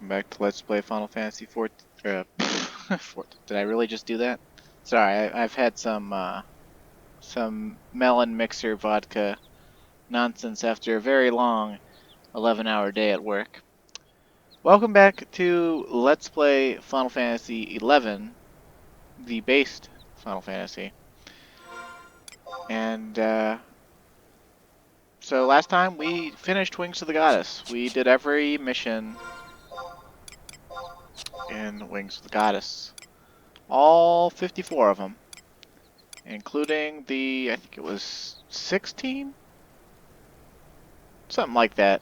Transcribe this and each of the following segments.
welcome back to Let's Play Final Fantasy 14. Did I really just do that? Sorry, I've had some melon mixer vodka nonsense after a very long 11-hour day at work. Welcome back to Let's Play Final Fantasy 11, the based Final Fantasy. And so last time we finished Wings of the Goddess. We did every mission in Wings of the Goddess. All 54 of them. Including the, I think it was 16? Something like that.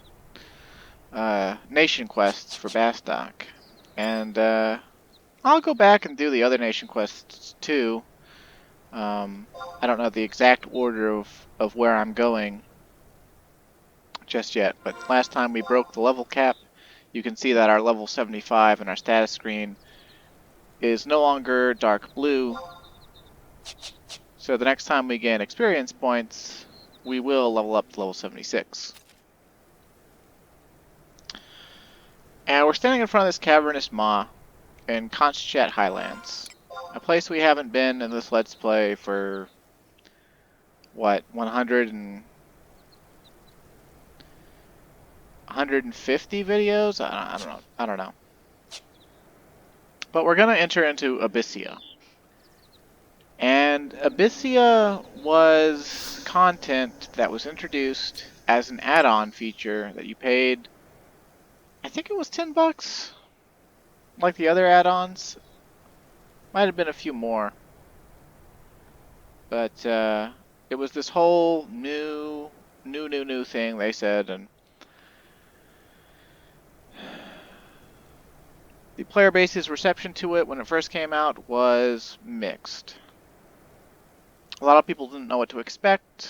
Nation quests for Bastok. And I'll go back and do the other nation quests too. I don't know the exact order of where I'm going just yet, but last time we broke the level cap. You can see that our level 75 and our status screen is no longer dark blue. So the next time we gain experience points, we will level up to level 76. And we're standing in front of this cavernous maw in Conchchat Highlands. A place we haven't been in this Let's Play for, what, 150 videos? I don't know. But we're going to enter into Abyssea. And Abyssea was content that was introduced as an add-on feature that you paid, I think it was $10, like the other add-ons. Might have been a few more. But it was this whole new thing, they said, and the player base's reception to it when it first came out was mixed. A lot of people didn't know what to expect,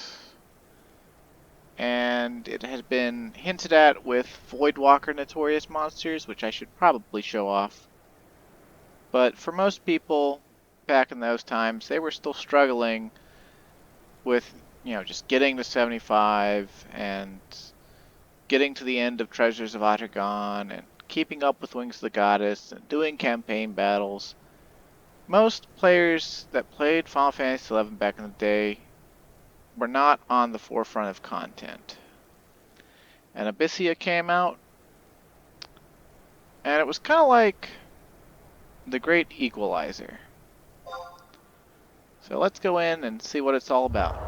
and it had been hinted at with Voidwalker Notorious monsters, which I should probably show off. But for most people back in those times, they were still struggling with, just getting to 75 and getting to the end of Treasures of Atargon and keeping up with Wings of the Goddess and doing campaign battles. Most players that played Final Fantasy XI back in the day were not on the forefront of content. And Abyssea came out, and it was kind of like the great equalizer. So let's go in and see what it's all about.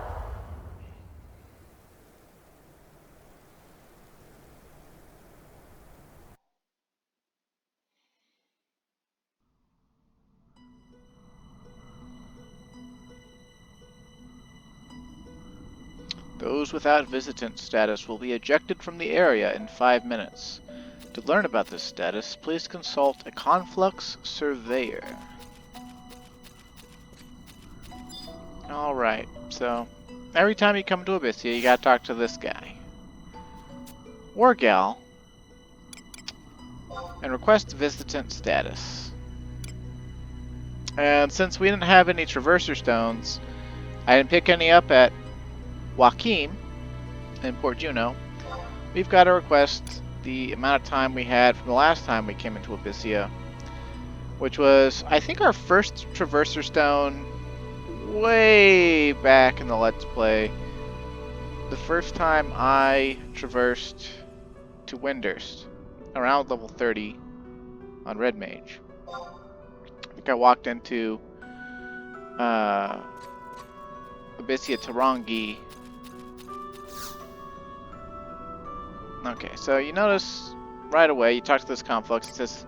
Those without visitant status will be ejected from the area in 5 minutes. To learn about this status, please consult a Conflux Surveyor. Alright, so every time you come to Abyssea, you gotta talk to this guy, or gal, and request visitant status. And since we didn't have any Traverser Stones, I didn't pick any up at Joachim in Port Juno. We've got to request the amount of time we had from the last time we came into Abyssea, which was, I think, our first Traverser Stone way back in the Let's Play. The first time I traversed to Windurst, around level 30 on Red Mage. I think I walked into Abyssea Tarangi. Okay, so you notice right away, you talk to this Conflux, it says,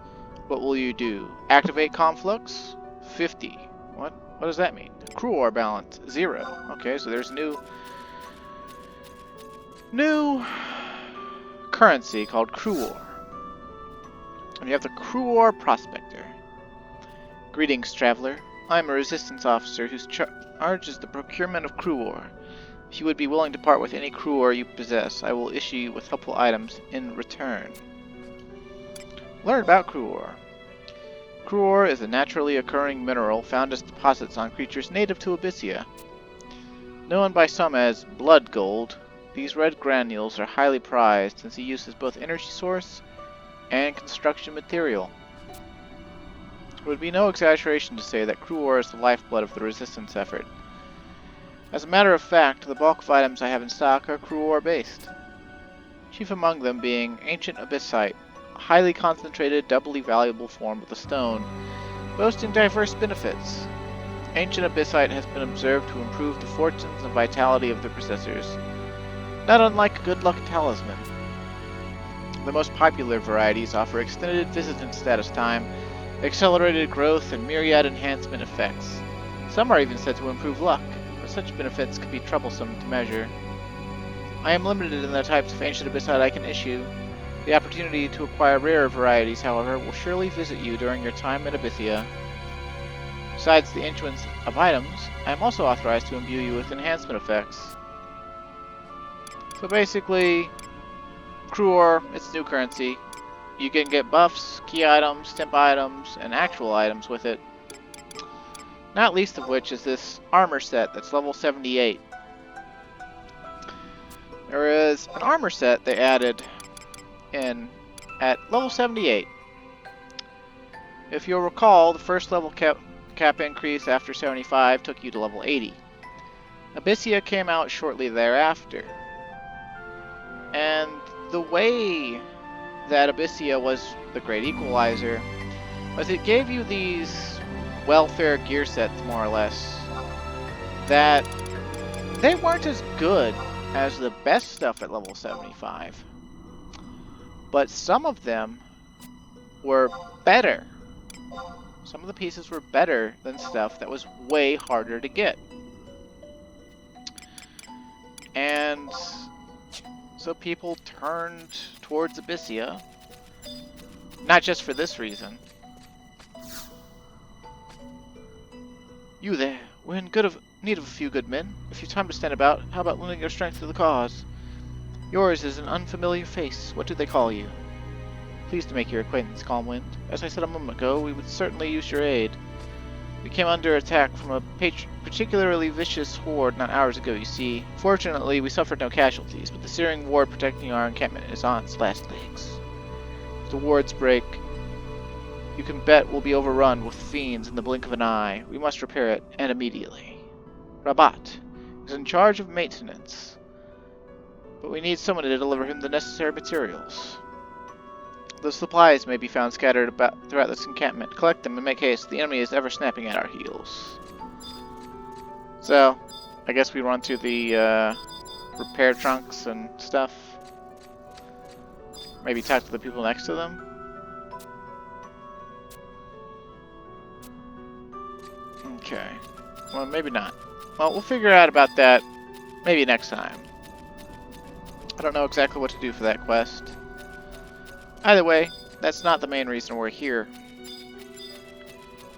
what will you do? Activate Conflux? 50. What does that mean? Crew ore balance, 0. Okay, so there's new currency called crew ore. And you have the crew ore prospector. Greetings, traveler. I'm a resistance officer whose charge is the procurement of crew ore. If you would be willing to part with any crew ore you possess, I will issue you with helpful items in return. Learn about crew ore. Crew ore is a naturally occurring mineral found as deposits on creatures native to Abyssea. Known by some as blood gold, these red granules are highly prized since the use is both energy source and construction material. It would be no exaggeration to say that crew ore is the lifeblood of the resistance effort. As a matter of fact, the bulk of items I have in stock are crew ore based. Chief among them being ancient abyssite, a highly concentrated, doubly valuable form of the stone, boasting diverse benefits. Ancient abyssite has been observed to improve the fortunes and vitality of their possessors, not unlike a good luck talisman. The most popular varieties offer extended visitant status time, accelerated growth, and myriad enhancement effects. Some are even said to improve luck, but such benefits can be troublesome to measure. I am limited in the types of ancient abyssite I can issue. The opportunity to acquire rarer varieties, however, will surely visit you during your time at Abyssea. Besides the issuance of items, I am also authorized to imbue you with enhancement effects. So basically, crew ore, it's new currency. You can get buffs, key items, temp items, and actual items with it. Not least of which is this armor set that's level 78. There is an armor set they added in at level 78. If you'll recall, the first level cap increase after 75 took you to level 80. Abyssea came out shortly thereafter. And the way that Abyssea was the great equalizer was it gave you these welfare gear sets, more or less, that they weren't as good as the best stuff at level 75. But some of them were better. Some of the pieces were better than stuff that was way harder to get. And so people turned towards Abyssea, not just for this reason. You there, we're in need of a few good men. If you've time to stand about, how about lending your strength to the cause? Yours is an unfamiliar face. What do they call you? Pleased to make your acquaintance, Calmwind. As I said a moment ago, we would certainly use your aid. We came under attack from a particularly vicious horde not hours ago, you see. Fortunately, we suffered no casualties, but the searing ward protecting our encampment is on its last legs. If the wards break, you can bet we'll be overrun with fiends in the blink of an eye. We must repair it, and immediately. Rabat is in charge of maintenance, but we need someone to deliver him the necessary materials. The supplies may be found scattered about throughout this encampment. Collect them and make haste. The enemy is ever snapping at our heels. So, I guess we run to the repair trunks and stuff. Maybe talk to the people next to them. Okay. Well, maybe not. Well, we'll figure out about that maybe next time. I don't know exactly what to do for that quest. Either way, that's not the main reason we're here.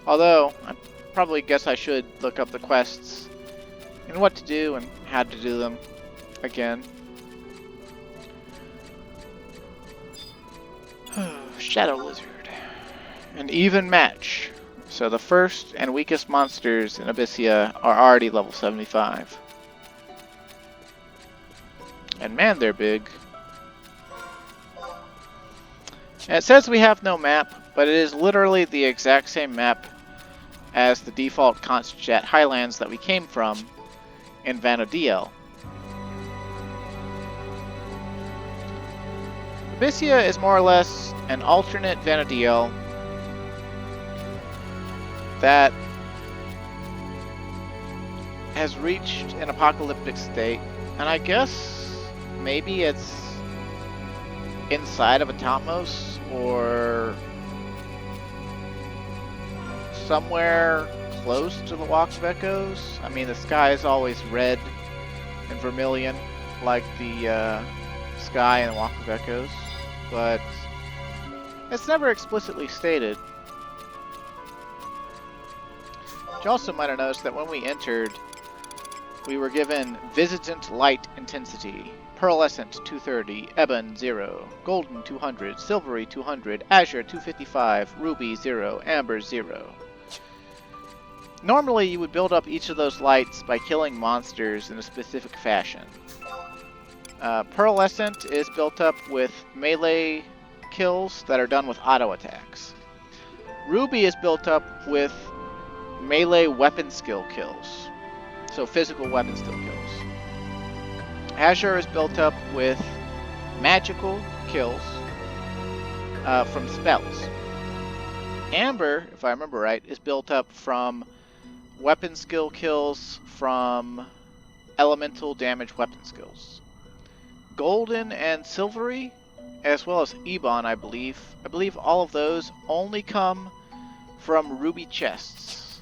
Although, I probably guess I should look up the quests and what to do and how to do them again. Shadow Lizard. An even match. So the first and weakest monsters in Abyssea are already level 75. And man, they're big. And it says we have no map, but it is literally the exact same map as the default Constantia Highlands that we came from in Vanodiel. Abyssea is more or less an alternate Vanodiel that has reached an apocalyptic state, and I guess maybe it's inside of a Topmos or somewhere close to the Walk of Echoes. I mean, the sky is always red and vermilion like the sky in the Walk of Echoes, but it's never explicitly stated. You also might have noticed that when we entered, we were given Visitant Light Intensity, Pearlescent 230, Ebon 0, Golden 200, Silvery 200, Azure 255, Ruby 0, Amber 0. Normally you would build up each of those lights by killing monsters in a specific fashion. Pearlescent is built up with melee kills that are done with auto attacks. Ruby is built up with melee weapon skill kills, so physical weapon skill kills. Azure is built up with magical kills from spells. Amber, if I remember right, is built up from weapon skill kills from elemental damage weapon skills. Golden and Silvery, as well as Ebon, I believe all of those only come from ruby chests.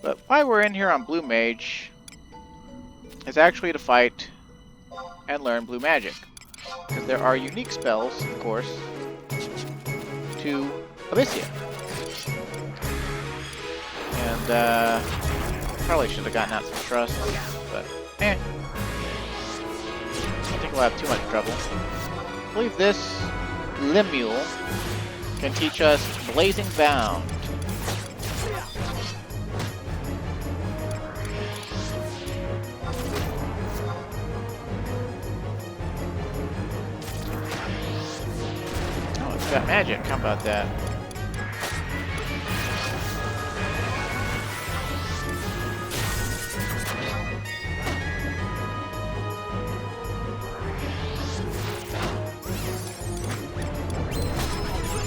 But why we're in here on Blue Mage is actually to fight and learn blue magic. Because there are unique spells, of course, to Abyssea. And, probably should have gotten out some trust, but, I don't think we'll have too much trouble. I believe this Limule can teach us Blazing Bound. Oh, it's got magic. How about that?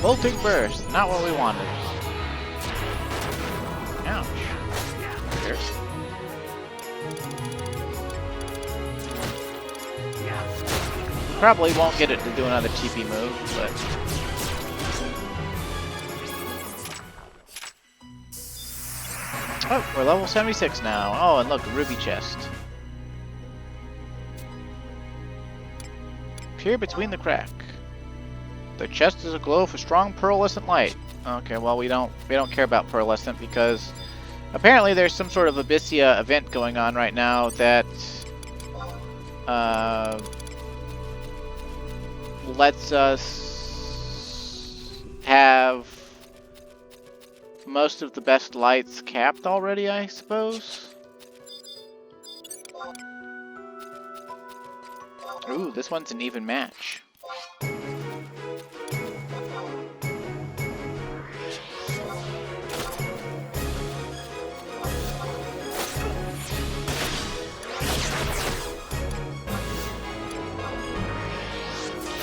Bolting Burst, not what we wanted. Ouch. Here. Probably won't get it to do another TP move, but... Oh, we're level 76 now. Oh, and look, Ruby Chest. Peer between the crack. The chest is aglow for strong pearlescent light. Okay, well we don't care about pearlescent because apparently there's some sort of Abyssea event going on right now that lets us have most of the best lights capped already, I suppose. Ooh, this one's an even match.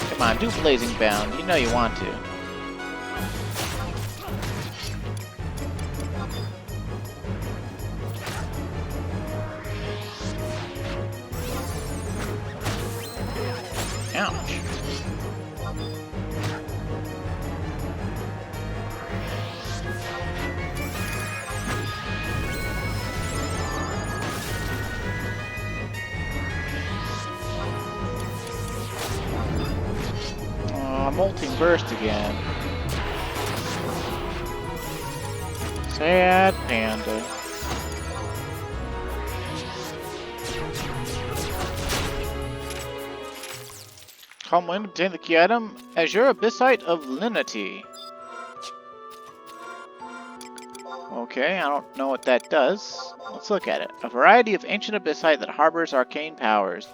Come on, do Blazing Bound. You know you want to. Ouch. Molting Burst again. Sad panda. Calm Wind, obtain the key item, Azure Abyssite of Linity. Okay, I don't know what that does. Let's look at it. A variety of ancient abyssite that harbors arcane powers.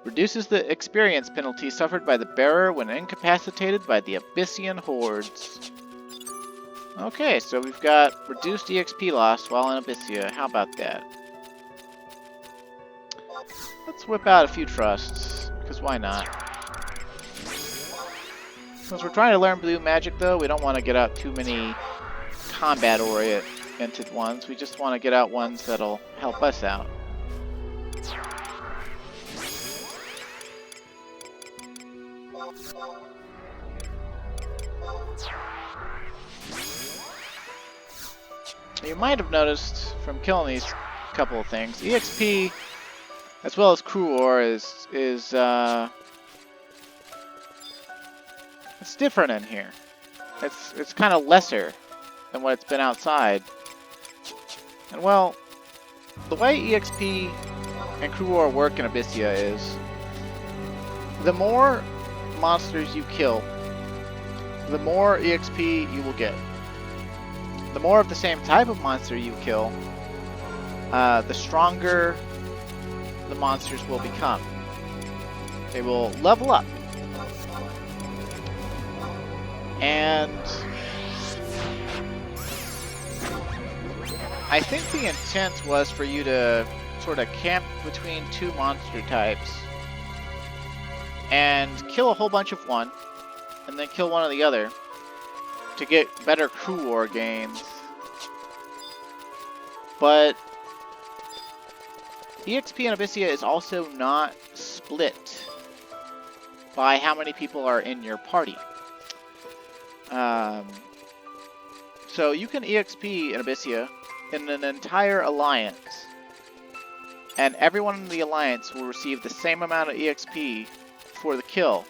Reduces the experience penalty suffered by the bearer when incapacitated by the Abyssian hordes. Okay, so we've got reduced EXP loss while in Abyssea. How about that? Let's whip out a few trusts, because why not? Since we're trying to learn blue magic though, we don't want to get out too many combat-oriented ones. We just want to get out ones that'll help us out. You might have noticed from killing these couple of things, EXP as well as crew ore is it's different in here. It's kind of lesser than what it's been outside. And well, the way EXP and crew ore work in Abyssea is the more monsters you kill, the more EXP you will get. The more of the same type of monster you kill, the stronger the monsters will become. They will level up. And I think the intent was for you to sort of camp between two monster types and kill a whole bunch of one, and then kill one of the other to get better crew war gains. But EXP in Abyssea is also not split by how many people are in your party. So you can EXP in Abyssea in an entire alliance, and everyone in the alliance will receive the same amount of EXP for the kill,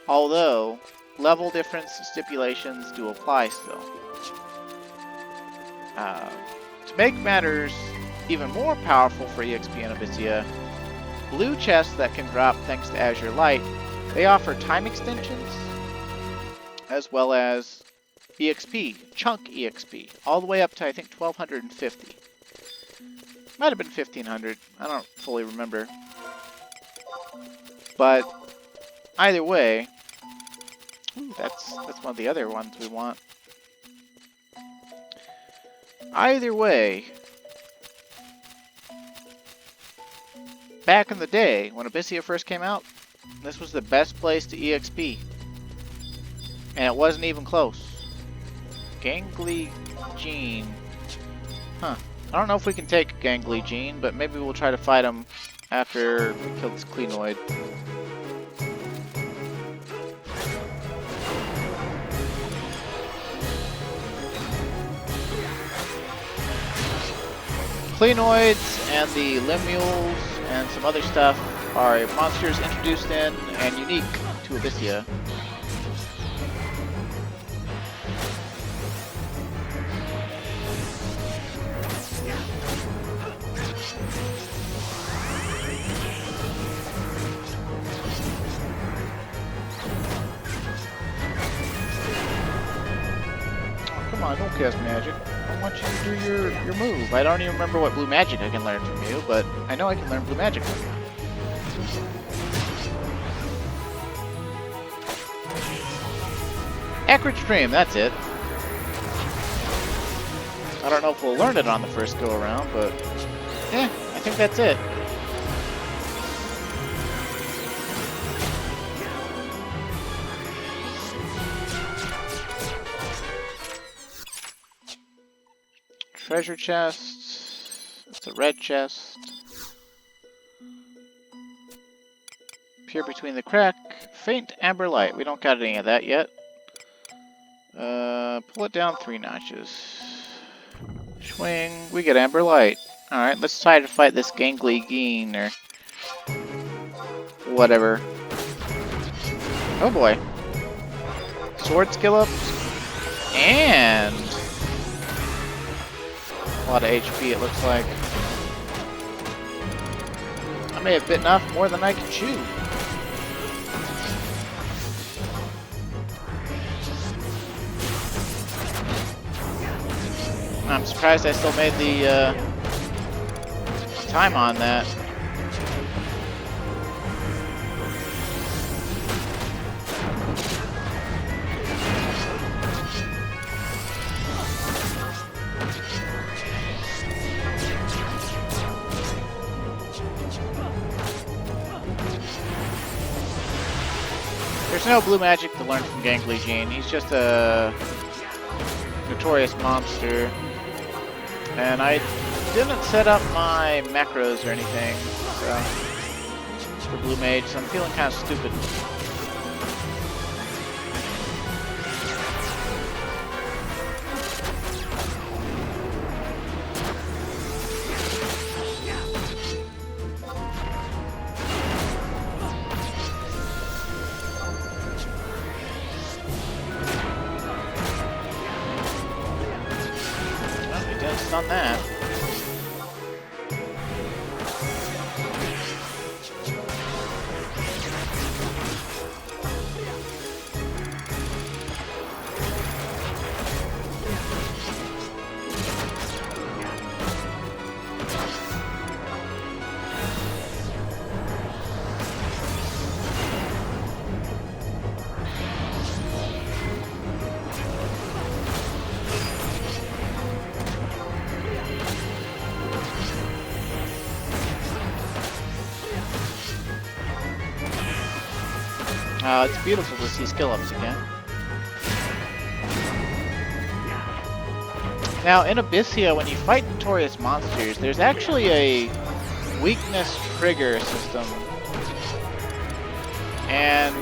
although level difference stipulations do apply still. To make matters even more powerful for EXP in Abyssea, blue chests that can drop thanks to Azure Light, they offer time extensions as well as EXP, chunk EXP, all the way up to I think 1250. Might have been 1500, I don't fully remember. But either way, ooh, that's one of the other ones we want. Either way, back in the day, when Abyssea first came out, this was the best place to EXP. And it wasn't even close. Gangly Gene. Huh. I don't know if we can take Gangly Gene, but maybe we'll try to fight him after we kill this Cleanoid. Cleanoids and the Limb Mules and some other stuff are monsters introduced in and unique to Abyssea. Oh, come on, don't cast magic. I want you to do your move. I don't even remember what blue magic I can learn from you, but I know I can learn blue magic from you. Acrid Stream, that's it. I don't know if we'll learn it on the first go around, but yeah, I think that's it. Treasure chest. It's a red chest. Peer between the crack. Faint amber light. We don't got any of that yet. Pull it down 3 notches. Swing. We get amber light. Alright, let's try to fight this Gangly Geen or whatever. Oh boy. Sword skill up. And a lot of HP, it looks like. I may have bitten off more than I can chew. I'm surprised I still made the time on that. There's no blue magic to learn from Gangly Gene. He's just a notorious monster. And I didn't set up my macros or anything for blue mage, so I'm feeling kind of stupid. On that. It's beautiful to see skill ups again. Now, in Abyssea, when you fight notorious monsters, there's actually a weakness trigger system. And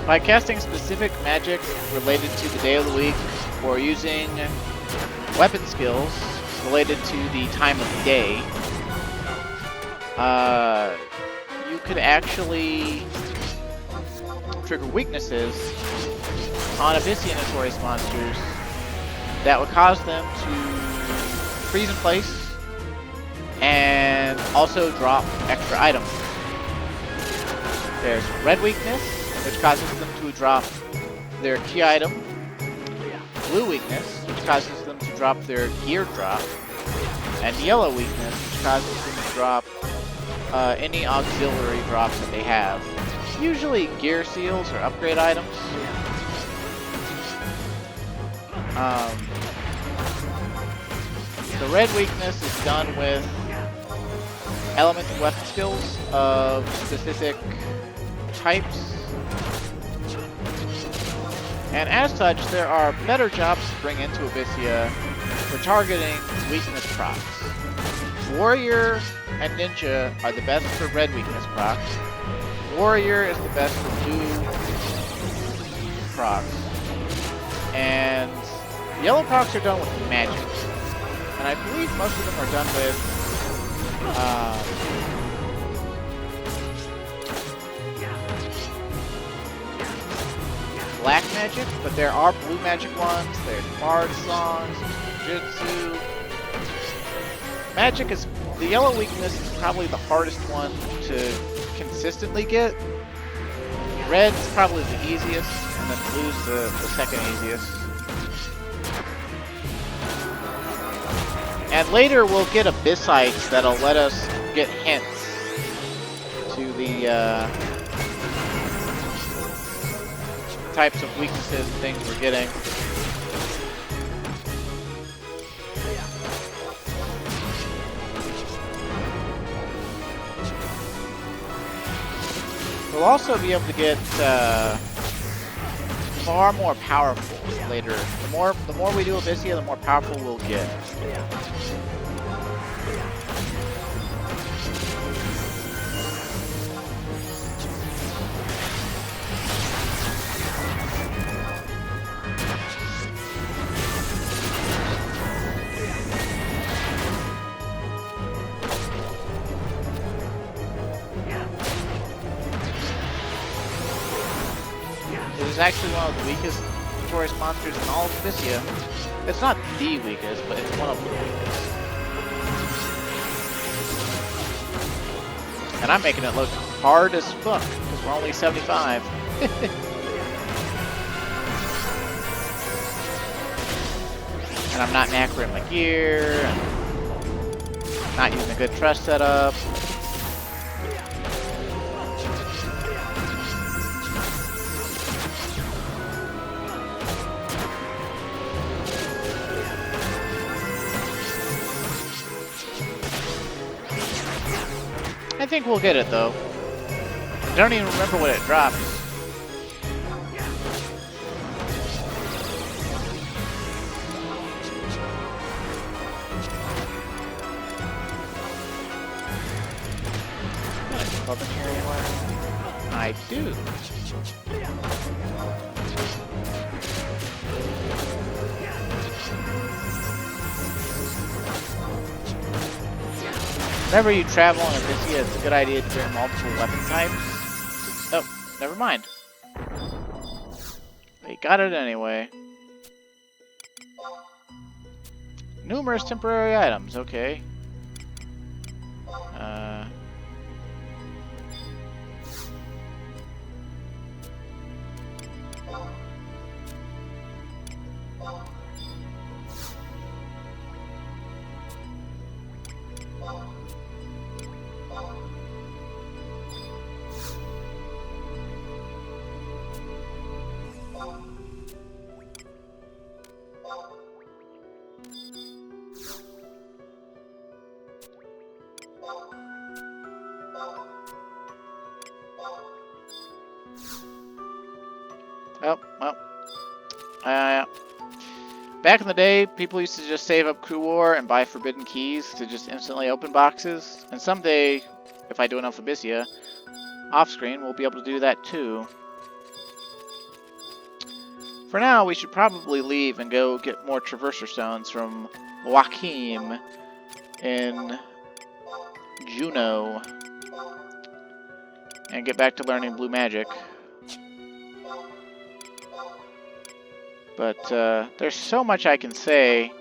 by casting specific magic related to the day of the week, or using weapon skills related to the time of the day, you could actually trigger weaknesses on Abyssea notorious monsters that would cause them to freeze in place and also drop extra items. There's red weakness, which causes them to drop their key item. Blue weakness, which causes them to drop their gear drop. And yellow weakness, which causes them to drop any auxiliary drops that they have. Usually gear seals or upgrade items. The red weakness is done with elemental weapon skills of specific types. And as such, there are better jobs to bring into Abyssea for targeting weakness procs. Warrior and Ninja are the best for red weakness procs. Warrior is the best for blue procs. And yellow procs are done with magic. And I believe most of them are done with black magic, but there are blue magic ones. There's bard songs, jutsu. Magic is the yellow weakness is probably the hardest one to consistently get. Red's probably the easiest, and then blue's the second easiest. And later we'll get Abyssites that'll let us get hints to the types of weaknesses and things we're getting. We'll also be able to get far more powerful later. The more we do Abyssea, the more powerful we'll get. It is actually one of the weakest notorious monsters in all of Abyssea. It's not the weakest, but it's one of the weakest. And I'm making it look hard as fuck, because we're only 75. And I'm not inaccurate in my gear, and not using a good trust setup. I think we'll get it though. I don't even remember what it drops. Up in here anywhere? I do. Whenever you travel on Abyssea, it's a good idea to bring multiple weapon types. Oh, never mind. They got it anyway. Numerous temporary items, okay. Back in the day, people used to just save up Crew War and buy forbidden keys to just instantly open boxes. And someday, if I do enough Abyssea, off-screen, we'll be able to do that too. For now, we should probably leave and go get more Traverser Stones from Joachim in Juno. And get back to learning blue magic. But there's so much I can say.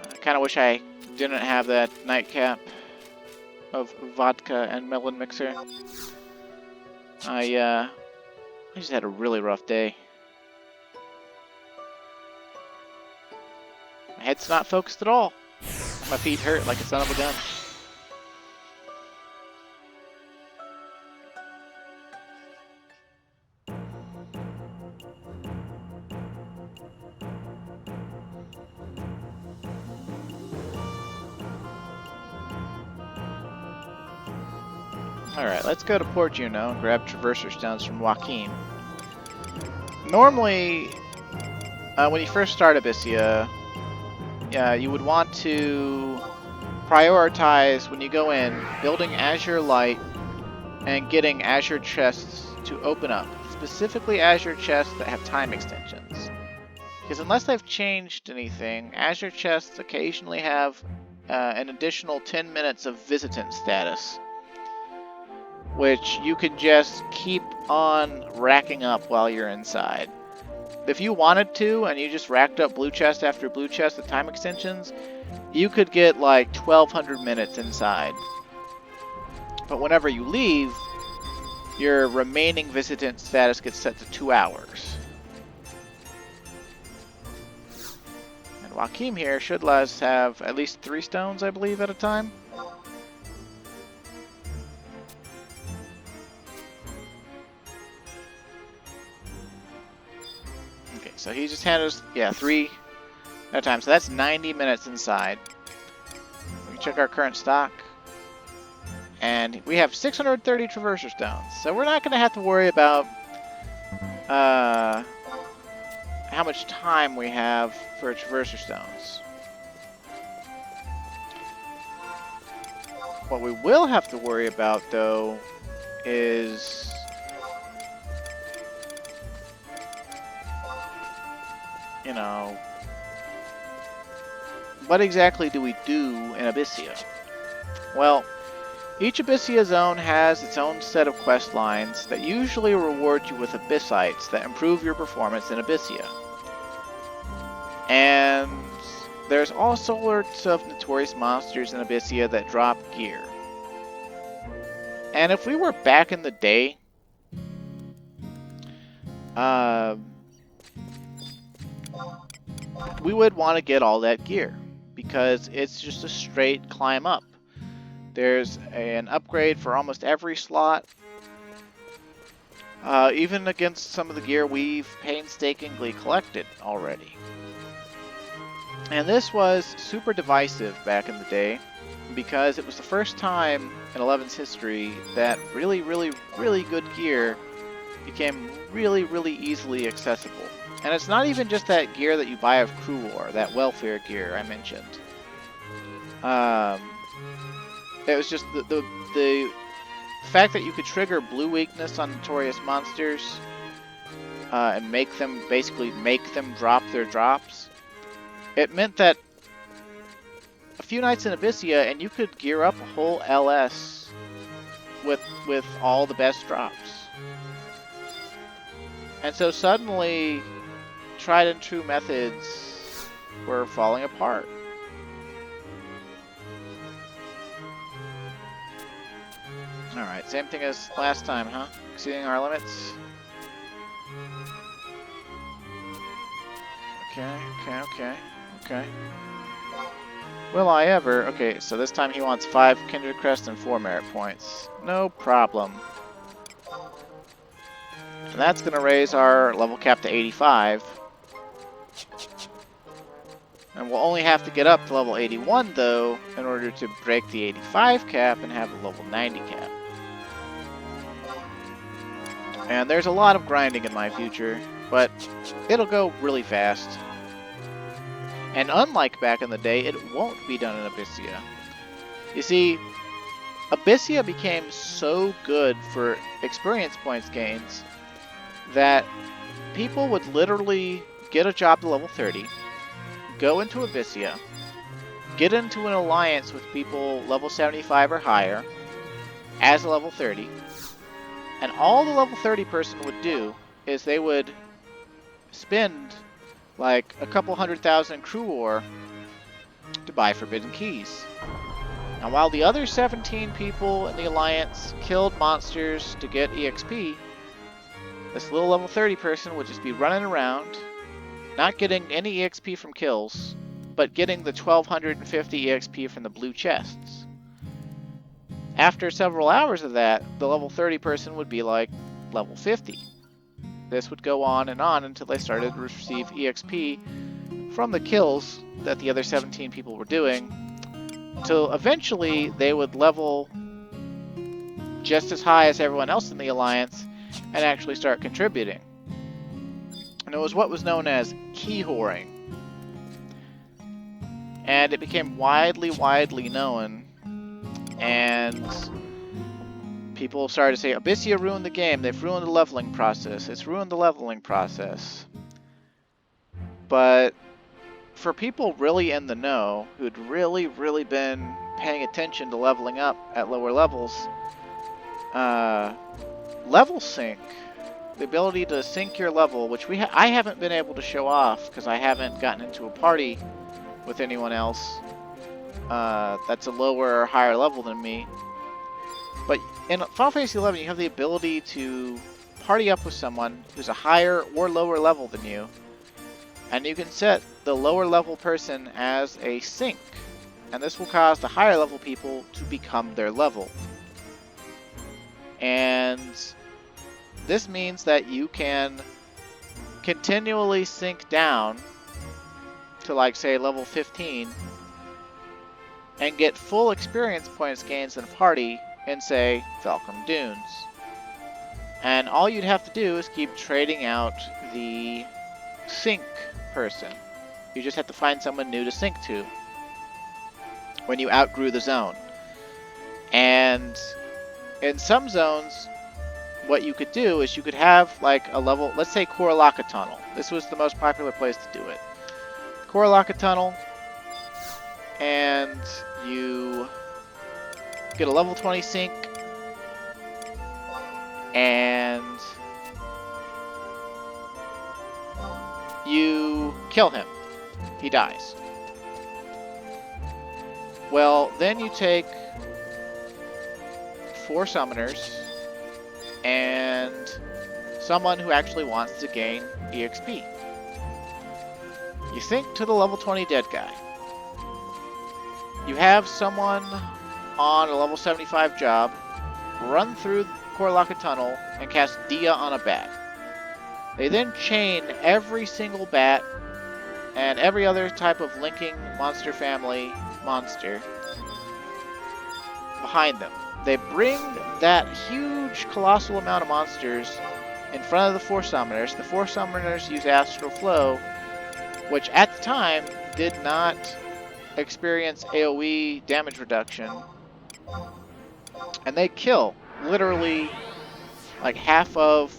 I kind of wish I didn't have that nightcap of vodka and melon mixer. I just had a really rough day. My head's not focused at all. My feet hurt like a son of a gun. Alright, let's go to Port Juno and grab Traverser Stones from Joachim. Normally, when you first start Abyssea, you would want to prioritize, when you go in, building Azure Light and getting Azure chests to open up. Specifically Azure chests that have time extensions. Because unless they've changed anything, Azure chests occasionally have an additional 10 minutes of visitant status, which you can just keep on racking up while you're inside. If you wanted to, and you just racked up blue chest after blue chest with time extensions, you could get like 1,200 minutes inside. But whenever you leave, your remaining visitant status gets set to 2 hours. And Joachim here should let us have at least 3 stones, I believe, at a time. So he just handed us, 3 at a time. So that's 90 minutes inside. We check our current stock. And we have 630 Traverser Stones. So we're not going to have to worry about how much time we have for Traverser Stones. What we will have to worry about, though, is what exactly do we do in Abyssea? Well, each Abyssea zone has its own set of quest lines that usually reward you with Abyssites that improve your performance in Abyssea. And there's all sorts of notorious monsters in Abyssea that drop gear. And if we were back in the day, we would want to get all that gear, because it's just a straight climb up. There's an upgrade for almost every slot, even against some of the gear we've painstakingly collected already. And this was super divisive back in the day, because it was the first time in 11's history that really, really, really good gear became really, really easily accessible. And it's not even just that gear that you buy of Crew War, that welfare gear I mentioned. It was just the fact that you could trigger blue weakness on notorious monsters and make them drop their drops. It meant that a few nights in Abyssea and you could gear up a whole LS with all the best drops. And so suddenly, tried and true methods were falling apart. Alright, same thing as last time, huh? Exceeding our limits. Okay. Will I ever? Okay, so this time he wants 5 Kindred Crest and 4 merit points. No problem. And that's going to raise our level cap to 85. And we'll only have to get up to level 81, though, in order to break the 85 cap and have a level 90 cap. And there's a lot of grinding in my future. but it'll go really fast. And unlike back in the day, it won't be done in Abyssea. You see, Abyssea became so good for experience points gains that people would literally get a job to level 30, go into Abyssea, get into an alliance with people level 75 or higher as a level 30, and all the level 30 person would do is they would spend like a couple 100,000 crew ore to buy forbidden keys. And while the other 17 people in the alliance killed monsters to get EXP, this little level 30 person would just be running around, not getting any EXP from kills, but getting the 1250 EXP from the blue chests. After several hours of that, the level 30 person would be like level 50. This would go on until they started to receive EXP from the kills that the other 17 people were doing, till eventually they would level just as high as everyone else in the alliance and actually start contributing. And it was what was known as key whoring. And it became widely known, and people started to say, Abyssea ruined the game, they've ruined the leveling process, it's ruined the leveling process. But for people really in the know, who'd really been paying attention to leveling up at lower levels, level sync, the ability to sync your level, which I haven't been able to show off because I haven't gotten into a party with anyone else that's a lower or higher level than me. But in Final Fantasy XI, you have the ability to party up with someone who's a higher or lower level than you, and you can set the lower level person as a sync, and this will cause the higher level people to become their level. And this means that you can continually sync down to, like, say, level 15 and get full experience points gains in a party in, say, Falcrum Dunes. And all you'd have to do is keep trading out the sync person. You just have to find someone new to sync to when you outgrew the zone. And in some zones, what you could do is you could have like a level, let's say Koralaka Tunnel. This was the most popular place to do it. Koralaka Tunnel, and you get a level 20 sync, and you kill him. He dies. Well, then you take 4 summoners and someone who actually wants to gain EXP. You sync to the level 20 dead guy. You have someone on a level 75 job run through Koralaka Tunnel and cast Dia on a bat. They then chain every single bat and every other type of linking monster family monster behind them. They bring that huge, colossal amount of monsters in front of the 4 summoners. The 4 summoners use Astral Flow, which at the time did not experience AoE damage reduction. And they kill literally like half of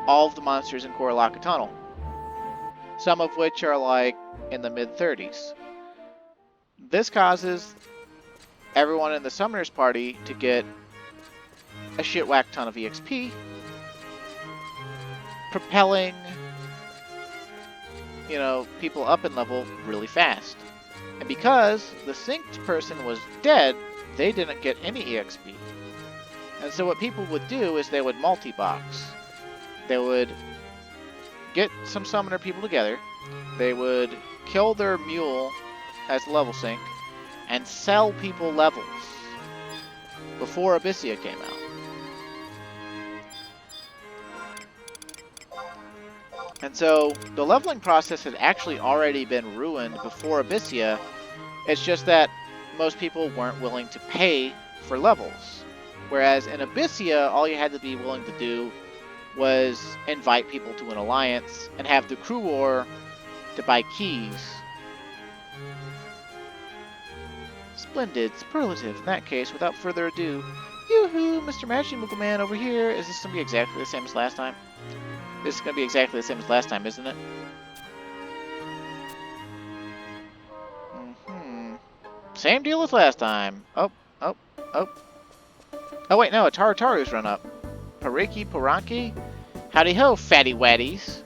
all of the monsters in Koralaka Tunnel. Some of which are like in the mid-30s. This causes everyone in the Summoners party to get a shit whack ton of EXP, propelling, you know, people up in level really fast. And because the synced person was dead, they didn't get any EXP. And so what people would do is they would multi-box. They would get some summoner people together, they would kill their mule as level sync, and sell people levels before Abyssea came out. And so the leveling process had actually already been ruined before Abyssea. It's just that most people weren't willing to pay for levels. Whereas in Abyssea, all you had to be willing to do was invite people to an alliance and have the crew war to buy keys. Splendid, superlative. In that case, without further ado, yoo-hoo, Mr. Magic Man over here. Is this going to be exactly the same as last time? This is going to be exactly the same as last time, isn't it? Same deal as last time. Oh. Oh, wait, no, a Tarutaru's run up. Pariki Paranki? Howdy ho, fatty waddies.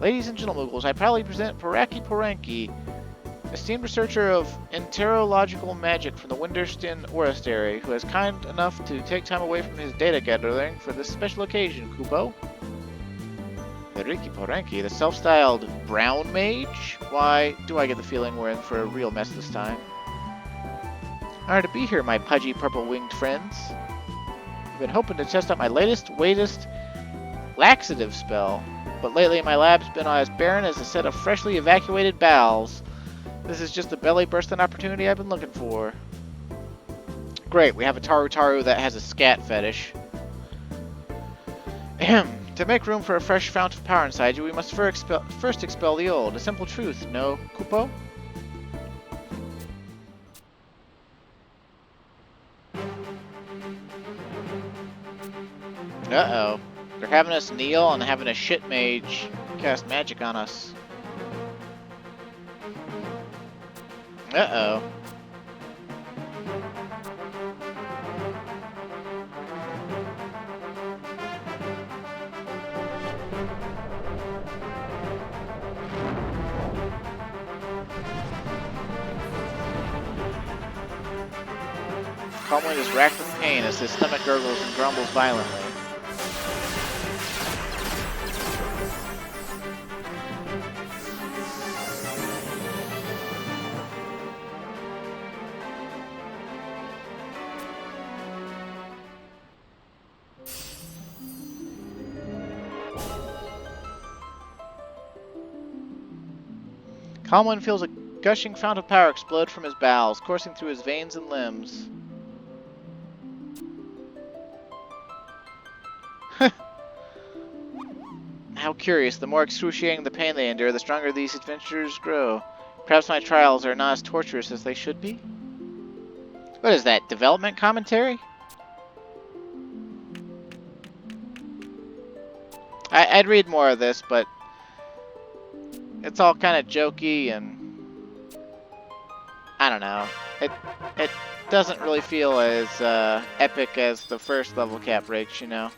Ladies and gentlemen, I proudly present Paraki Paranki, esteemed researcher of enterological magic from the Winterston Monastery, who is kind enough to take time away from his data gathering for this special occasion, Kupo. Pariki Paranki, the self-styled brown mage? Why, do I get the feeling we're in for a real mess this time? Honored to be here, my pudgy purple-winged friends. I've been hoping to test out my latest laxative spell, but lately my lab's been as barren as a set of freshly evacuated bowels. This is just the belly-bursting opportunity I've been looking for. Great, we have a Tarutaru that has a scat fetish. Ahem. To make room for a fresh fount of power inside you, we must first expel the old. A simple truth, no, Kupo? Uh-oh. They're having us kneel and having a shit mage cast magic on us. Uh-oh. Calmly is racked with pain as his stomach gurgles and grumbles violently. Calmwin feels a gushing fount of power explode from his bowels, coursing through his veins and limbs. How curious. The more excruciating the pain they endure, the stronger these adventurers grow. Perhaps my trials are not as torturous as they should be? What is that, development commentary? I'd read more of this, but it's all kind of jokey and I don't know. It doesn't really feel as epic as the first level cap breaks, you know.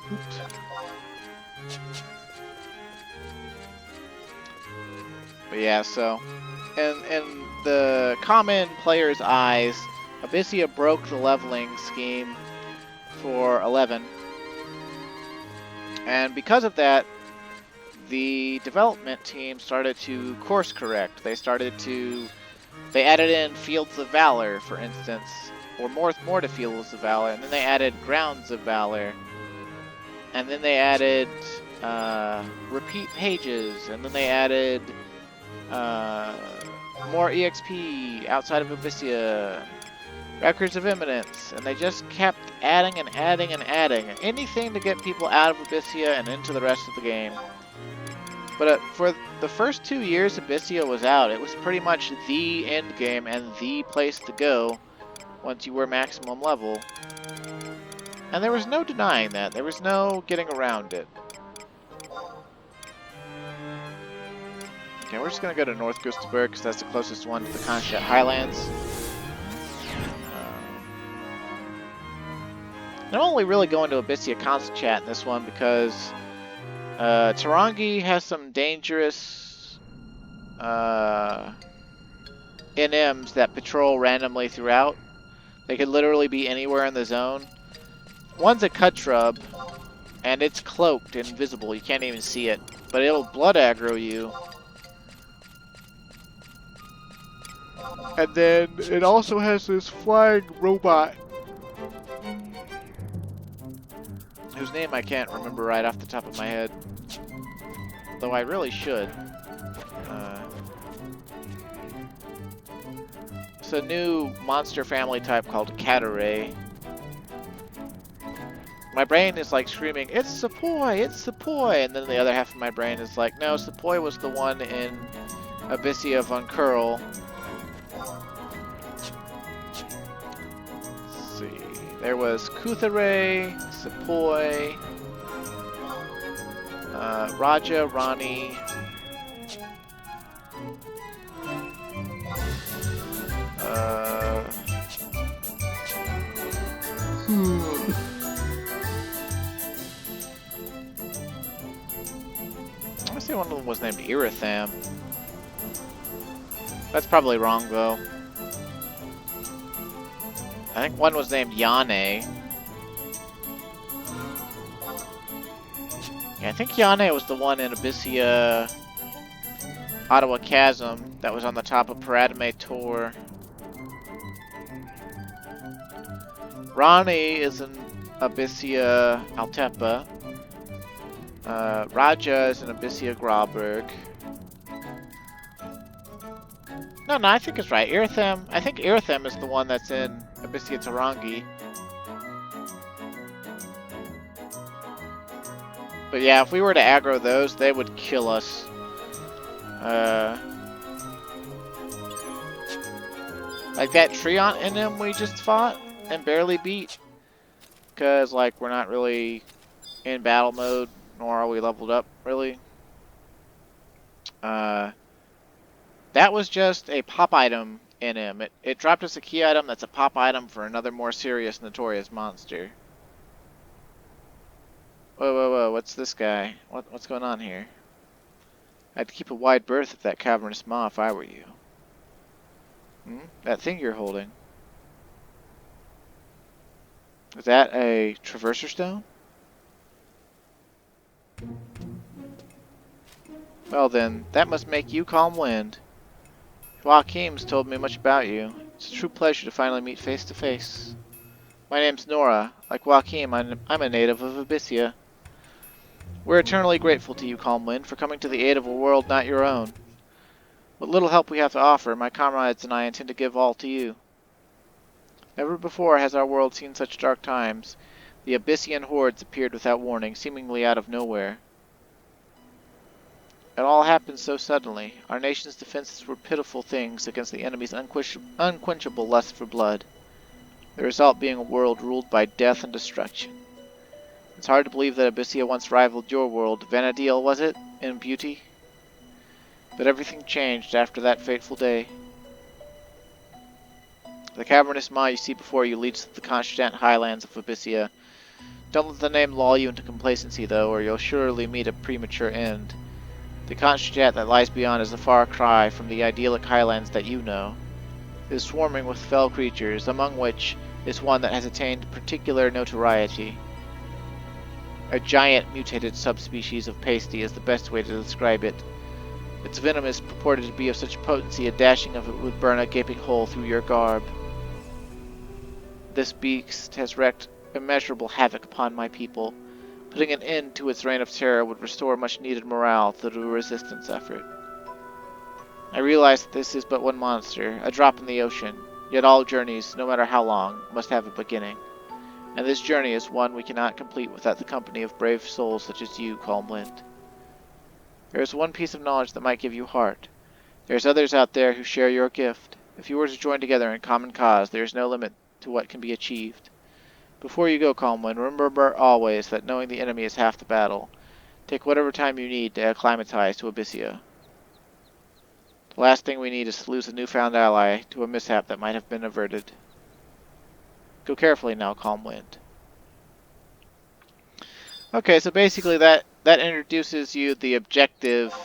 Oops. But yeah, so in the common player's eyes, Abyssea broke the leveling scheme for 11. And because of that, the development team started to course correct. They added in Fields of Valor, for instance, or more to Fields of Valor, and then they added Grounds of Valor, and then they added repeat pages, and then they added more EXP outside of Abyssea, Records of Imminence, and they just kept adding and adding and adding. Anything to get people out of Abyssea and into the rest of the game. But for the first 2 years Abyssea was out, it was pretty much the end game and the place to go once you were maximum level. And there was no denying that. There was no getting around it. Okay, we're just going to go to North Gustavberg because that's the closest one to the Kronstadt Highlands. I'm only really going to Abyssea Kronstadt in this one because Tarangi has some dangerous NMs that patrol randomly throughout. They could literally be anywhere in the zone. One's a cut shrub, and it's cloaked and invisible. You can't even see it. But it'll blood aggro you. And then it also has this flying robot whose name I can't remember right off the top of my head, though I really should. It's a new monster family type called Cataray. My brain is like screaming, "It's Sepoy! It's Sepoy!" And then the other half of my brain is like, no, Sepoy was the one in Abyssea von Curl. Let's see. There was Kutharay, Sepoy, Raja, Rani. I want to say one of them was named Iritham. That's probably wrong, though. I think one was named Yane. Yeah, I think Yane was the one in Abyssea Ottawa Chasm that was on the top of Paradime Tor. Rani is in Abyssea Altepa. Raja is in Abyssea Grauberg. No, I think it's right. Iritham. I think Iritham is the one that's in Abyssea Tarangi. But yeah, if we were to aggro those, they would kill us. Like that Treant in him we just fought and barely beat. Because, like, we're not really in battle mode, nor are we leveled up, really. That was just a pop item in him. It dropped us a key item that's a pop item for another more serious, notorious monster. Whoa, what's this guy? What's going on here? I'd keep a wide berth of that cavernous maw if I were you. That thing you're holding. Is that a traverser stone? Well then, that must make you Calm Wind. Joachim's told me much about you. It's a true pleasure to finally meet face to face. My name's Nora. Like Joachim, I'm a native of Abyssea. We're eternally grateful to you, Calm Wind, for coming to the aid of a world not your own. What little help we have to offer, my comrades and I intend to give all to you. Never before has our world seen such dark times. The Abyssian hordes appeared without warning, seemingly out of nowhere. It all happened so suddenly. Our nation's defenses were pitiful things against the enemy's unquenchable lust for blood. The result being a world ruled by death and destruction. It's hard to believe that Abyssea once rivaled your world, Vanadil, was it, in beauty? But everything changed after that fateful day. The cavernous maw you see before you leads to the Constant Highlands of Abyssea. Don't let the name lull you into complacency, though, or you'll surely meet a premature end. The Constant that lies beyond is a far cry from the idyllic highlands that you know. It is swarming with fell creatures, among which is one that has attained particular notoriety. A giant mutated subspecies of pasty is the best way to describe it. Its venom is purported to be of such potency a dashing of it would burn a gaping hole through your garb. This beast has wreaked immeasurable havoc upon my people. Putting an end to its reign of terror would restore much needed morale through the resistance effort. I realize that this is but one monster, a drop in the ocean, yet all journeys, no matter how long, must have a beginning. And this journey is one we cannot complete without the company of brave souls such as you, Calm Wind. There is one piece of knowledge that might give you heart. There's others out there who share your gift. If you were to join together in common cause, there is no limit to what can be achieved. Before you go, Calm Wind, remember always that knowing the enemy is half the battle. Take whatever time you need to acclimatize to Abyssea. The last thing we need is to lose a newfound ally to a mishap that might have been averted. Go carefully now, Calm Wind. Okay, so basically that introduces you the objective,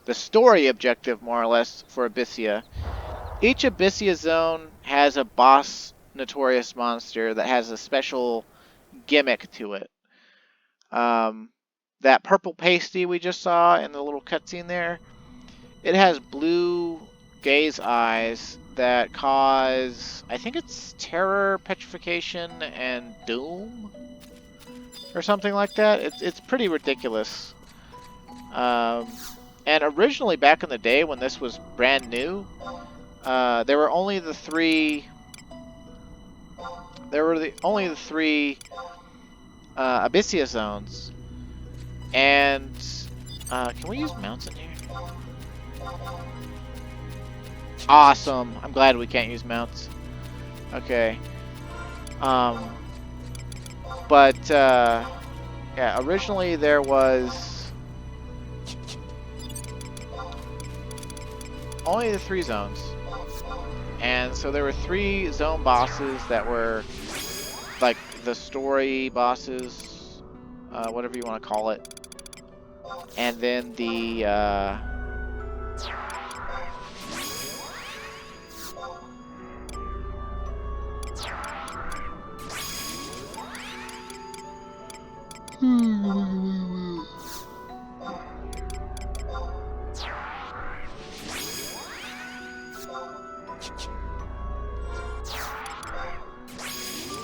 the story objective, more or less, for Abyssea. Each Abyssea zone has a boss notorious monster that has a special gimmick to it. That purple pasty we just saw in the little cutscene there, it has blue gaze eyes that cause, I think it's terror, petrification, and doom. or something like that. It's pretty ridiculous. And originally, back in the day when this was brand new, there were only the three. There were only the three Abyssea zones, and can we use mounts in here? Awesome! I'm glad we can't use mounts. Okay. But yeah, originally there was only the 3 zones. And so there were 3 zone bosses that were like the story bosses, whatever you want to call it. And then the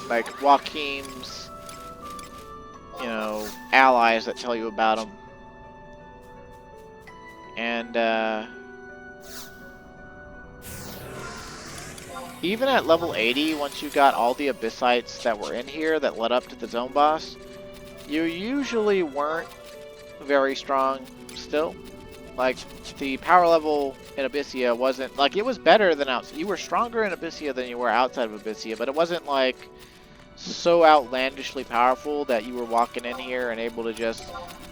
like Joaquin's, you know, allies that tell you about him. And even at level 80, once you got all the Abyssites that were in here that led up to the zone boss, you usually weren't very strong still. Like, the power level in Abyssea wasn't, like, it was better than outside. You were stronger in Abyssea than you were outside of Abyssea, but it wasn't, like, so outlandishly powerful that you were walking in here and able to just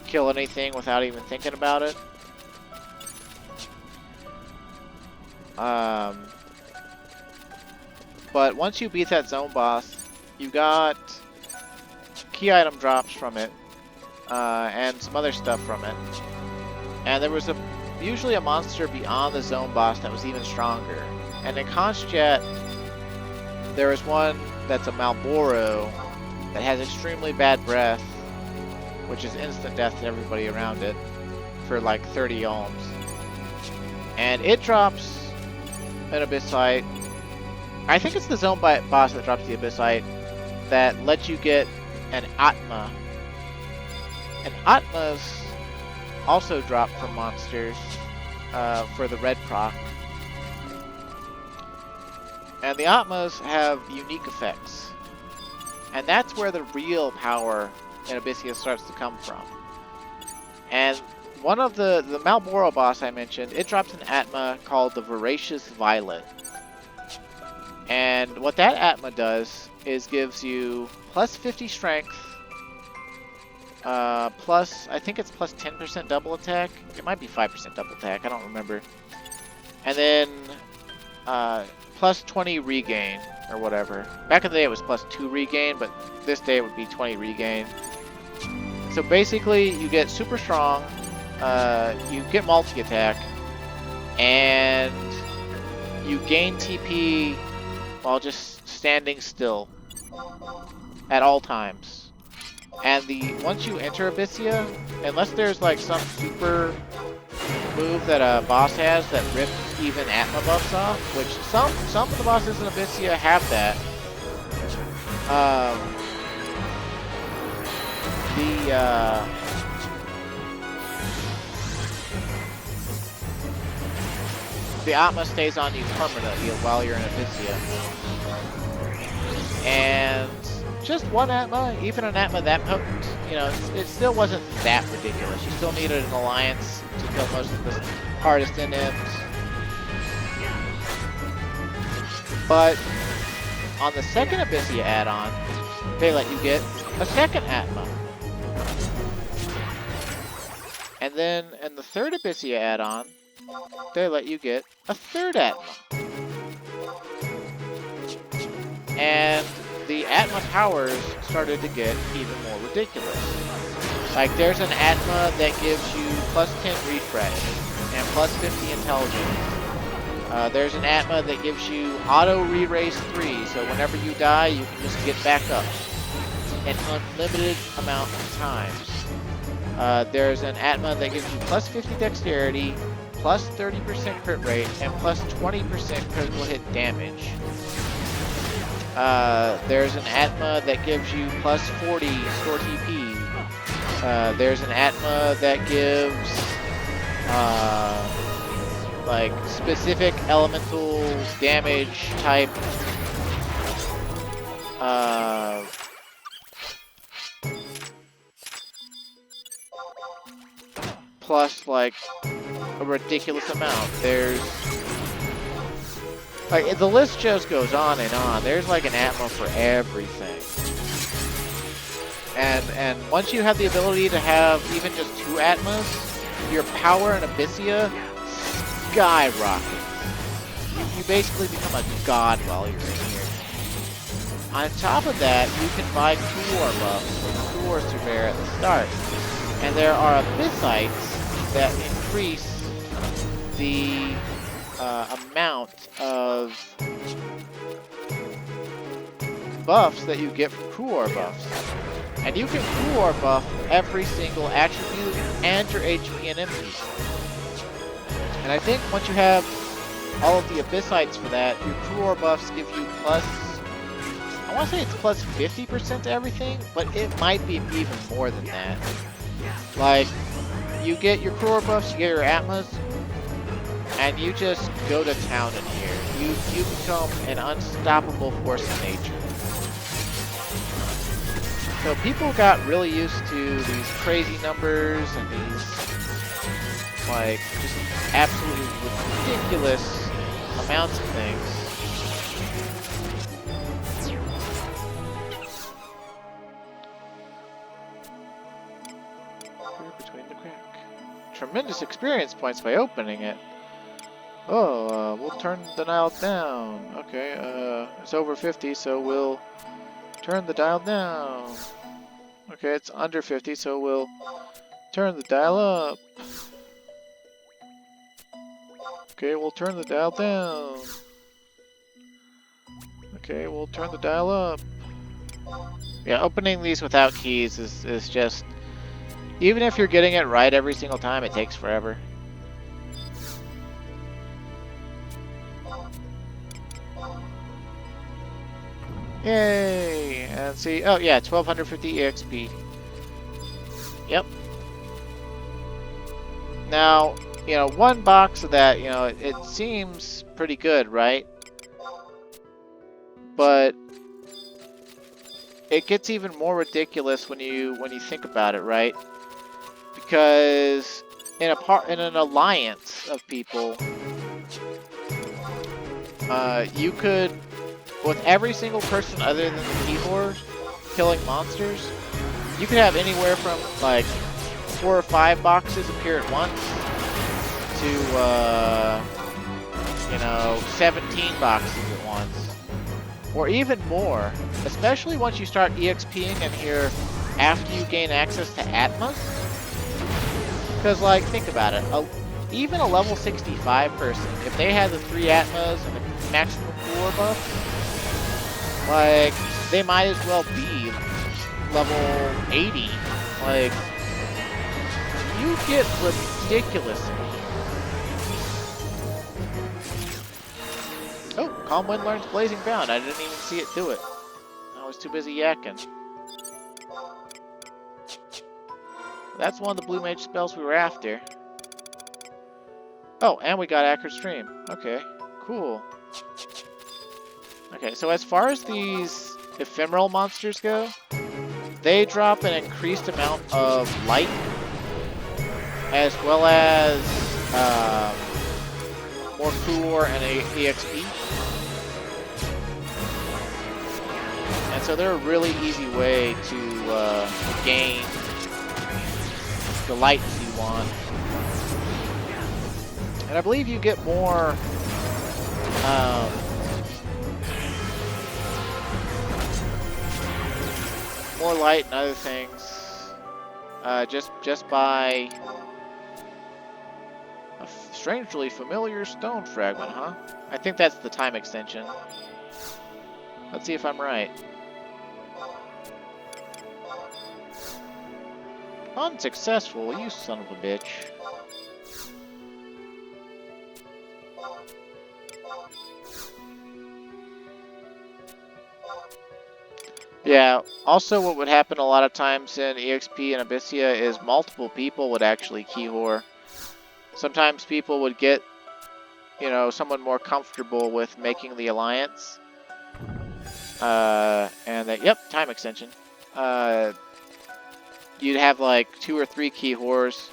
kill anything without even thinking about it. But once you beat that zone boss, you got key item drops from it, and some other stuff from it. And there was usually a monster beyond the zone boss that was even stronger. And in Conchjet, there is one that's a Malboro that has extremely bad breath, which is instant death to everybody around it for like 30 ohms. And it drops an Abyssite. I think it's the zone boss that drops the Abyssite that lets you get an Atma. And Atmas also drop from monsters for the red proc. And the Atmas have unique effects. And that's where the real power in Abyssea starts to come from. And one of the Malboro boss I mentioned, it drops an Atma called the Voracious Violet. And what that Atma does is gives you plus 50 strength, plus, I think it's plus 10% double attack. It might be 5% double attack, I don't remember. And then plus 20 regain, or whatever. Back in the day it was plus 2 regain, but this day it would be 20 regain. So basically, you get super strong, you get multi-attack, and you gain TP while just standing still at all times. And once you enter Abyssea, unless there's like some super move that a boss has that rips even Atma buffs off, which some of the bosses in Abyssea have that. The Atma stays on you permanently while you're in Abyssea. And just one Atma, even an Atma that potent, you know, it still wasn't that ridiculous. You still needed an alliance to kill most of the hardest NMs. But on the second Abyssea add-on, they let you get a second Atma. And then in the third Abyssea add-on, they let you get a third Atma. And the Atma powers started to get even more ridiculous. Like, there's an Atma that gives you plus 10 refresh and plus 50 intelligence. There's an Atma that gives you auto re-raise 3, so whenever you die, you can just get back up an unlimited amount of times. There's an Atma that gives you plus 50 dexterity, plus 30% crit rate, and plus 20% critical hit damage. There's an Atma that gives you plus 40 store TP, There's an Atma that gives like specific elemental damage type plus like a ridiculous amount. There's like the list just goes on and on. There's like an Atma for everything. And once you have the ability to have even just 2 Atmas, your power in Abyssea skyrockets. You basically become a god while you're in here. On top of that, you can buy Core buffs from Core Surveyor at the start. And there are Abyssites that increase the amount of buffs that you get from Core buffs. And you can Core buff every single attribute and your HP and MP. And I think once you have all of the Abyssites for that, your Core buffs give you plus, I want to say it's plus 50% to everything, but it might be even more than that. Like, you get your Core buffs, you get your Atmas, and you just go to town in here. You become an unstoppable force of nature. So people got really used to these crazy numbers and these, like, just absolutely ridiculous amounts of things. Between the crack. Tremendous experience points by opening it. Oh, we'll turn the dial down. Okay, it's over 50, so we'll turn the dial down. Okay, it's under 50, so we'll turn the dial up. Okay, we'll turn the dial down. Okay, we'll turn the dial up. Yeah, opening these without keys is just... Even if you're getting it right every single time, it takes forever. Yay! And see, oh yeah, 1250 EXP. Yep. Now, you know, one box of that, you know, it seems pretty good, right? But it gets even more ridiculous when you think about it, right? Because in an alliance of people, you could, with every single person other than the keyboard killing monsters, you could have anywhere from like 4 or 5 boxes appear at once to you know, 17 boxes at once, or even more. Especially once you start EXPing in here after you gain access to Atmas. Because, like, think about it. Even a level 65 person, if they had the 3 Atmas and the maximum core buff, like, they might as well be level 80. Like, you get ridiculous. Oh, Calm Wind learns Blazing Bound. I didn't even see it do it. I was too busy yakking. That's one of the Blue Mage spells we were after. Oh, and we got Accurate Stream. Okay, cool. Okay, so as far as these ephemeral monsters go, they drop an increased amount of light, as well as more core and EXP. And so they're a really easy way to gain the lights you want. And I believe you get more more light and other things just by a strangely familiar stone fragment, huh? I think that's the time extension. Let's see if I'm right. Unsuccessful, you son of a bitch. Yeah, also what would happen a lot of times in EXP and Abyssea is multiple people would actually key whore. Sometimes people would get, you know, someone more comfortable with making the alliance. And that, yep, time extension. You'd have like 2 or 3 key whores.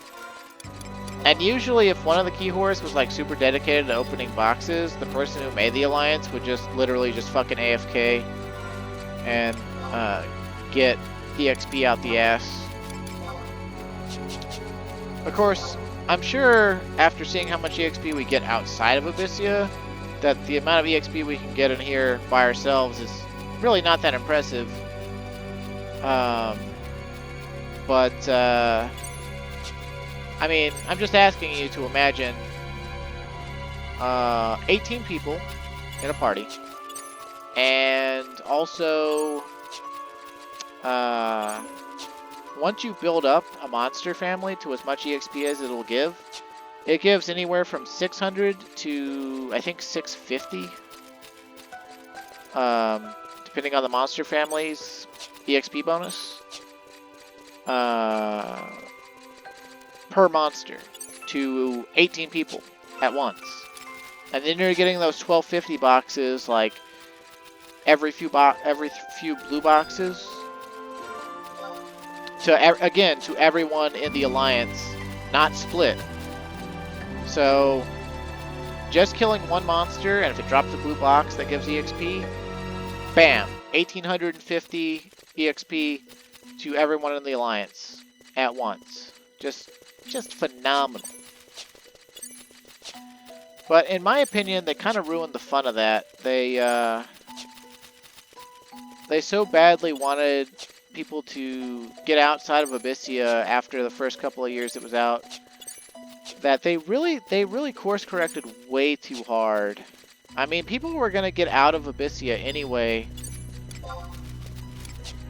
And usually if one of the key whores was like super dedicated to opening boxes, the person who made the alliance would just literally just fucking AFK and get EXP out the ass. Of course, I'm sure after seeing how much EXP we get outside of Abyssea, that the amount of EXP we can get in here by ourselves is really not that impressive. I mean, I'm just asking you to imagine 18 people in a party, and also once you build up a monster family to as much EXP as it'll give, it gives anywhere from 600 to, I think, 650, depending on the monster family's EXP bonus, per monster to 18 people at once. And then you're getting those 1250 boxes like every few blue boxes. Again, to everyone in the alliance, not split. So just killing one monster, and if it drops a blue box that gives EXP, bam, 1850 EXP to everyone in the alliance at once. Just phenomenal. But in my opinion, they kind of ruined the fun of that. They so badly wanted people to get outside of Abyssea after the first couple of years it was out that they really course corrected way too hard. I mean, people were gonna get out of Abyssea anyway,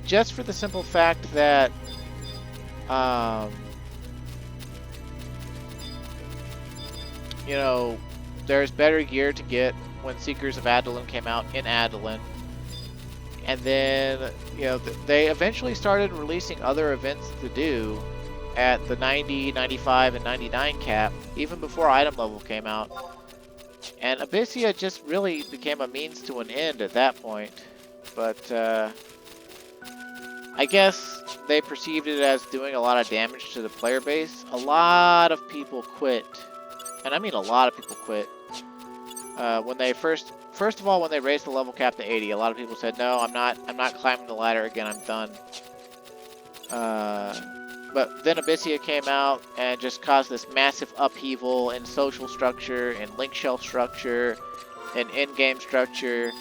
just for the simple fact that you know, there's better gear to get when Seekers of Adoulin came out in Adoulin. And then, you know, they eventually started releasing other events to do at the 90, 95, and 99 cap, even before item level came out. And Abyssea just really became a means to an end at that point. But, I guess they perceived it as doing a lot of damage to the player base. A lot of people quit. And I mean a lot of people quit. When they first of all, when they raised the level cap to 80, a lot of people said, "No, I'm not climbing the ladder again. I'm done." But then Abyssea came out and just caused this massive upheaval in social structure, in link shelf structure, in in-game structure,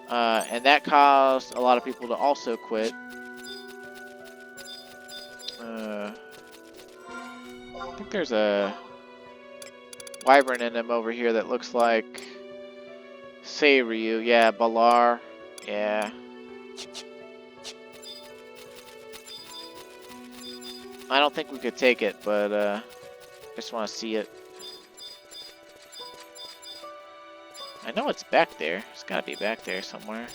and that caused a lot of people to also quit. I think there's a wyvern in him over here that looks like Seiryu. Yeah, Balar. Yeah. I don't think we could take it, but I just want to see it. I know it's back there. It's got to be back there somewhere.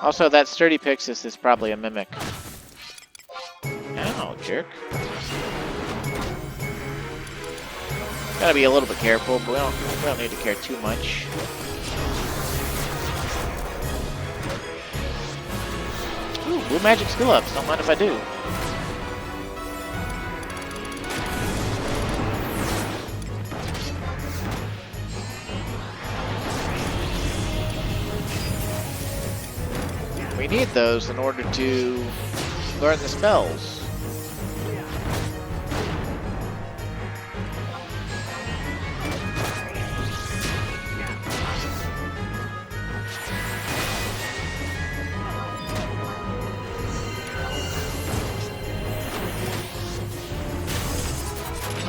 Also, that Sturdy Pixis is probably a mimic. Ow, jerk. Gotta be a little bit careful, but we don't need to care too much. Ooh, blue magic skill ups. Don't mind if I do. We need those in order to learn the spells.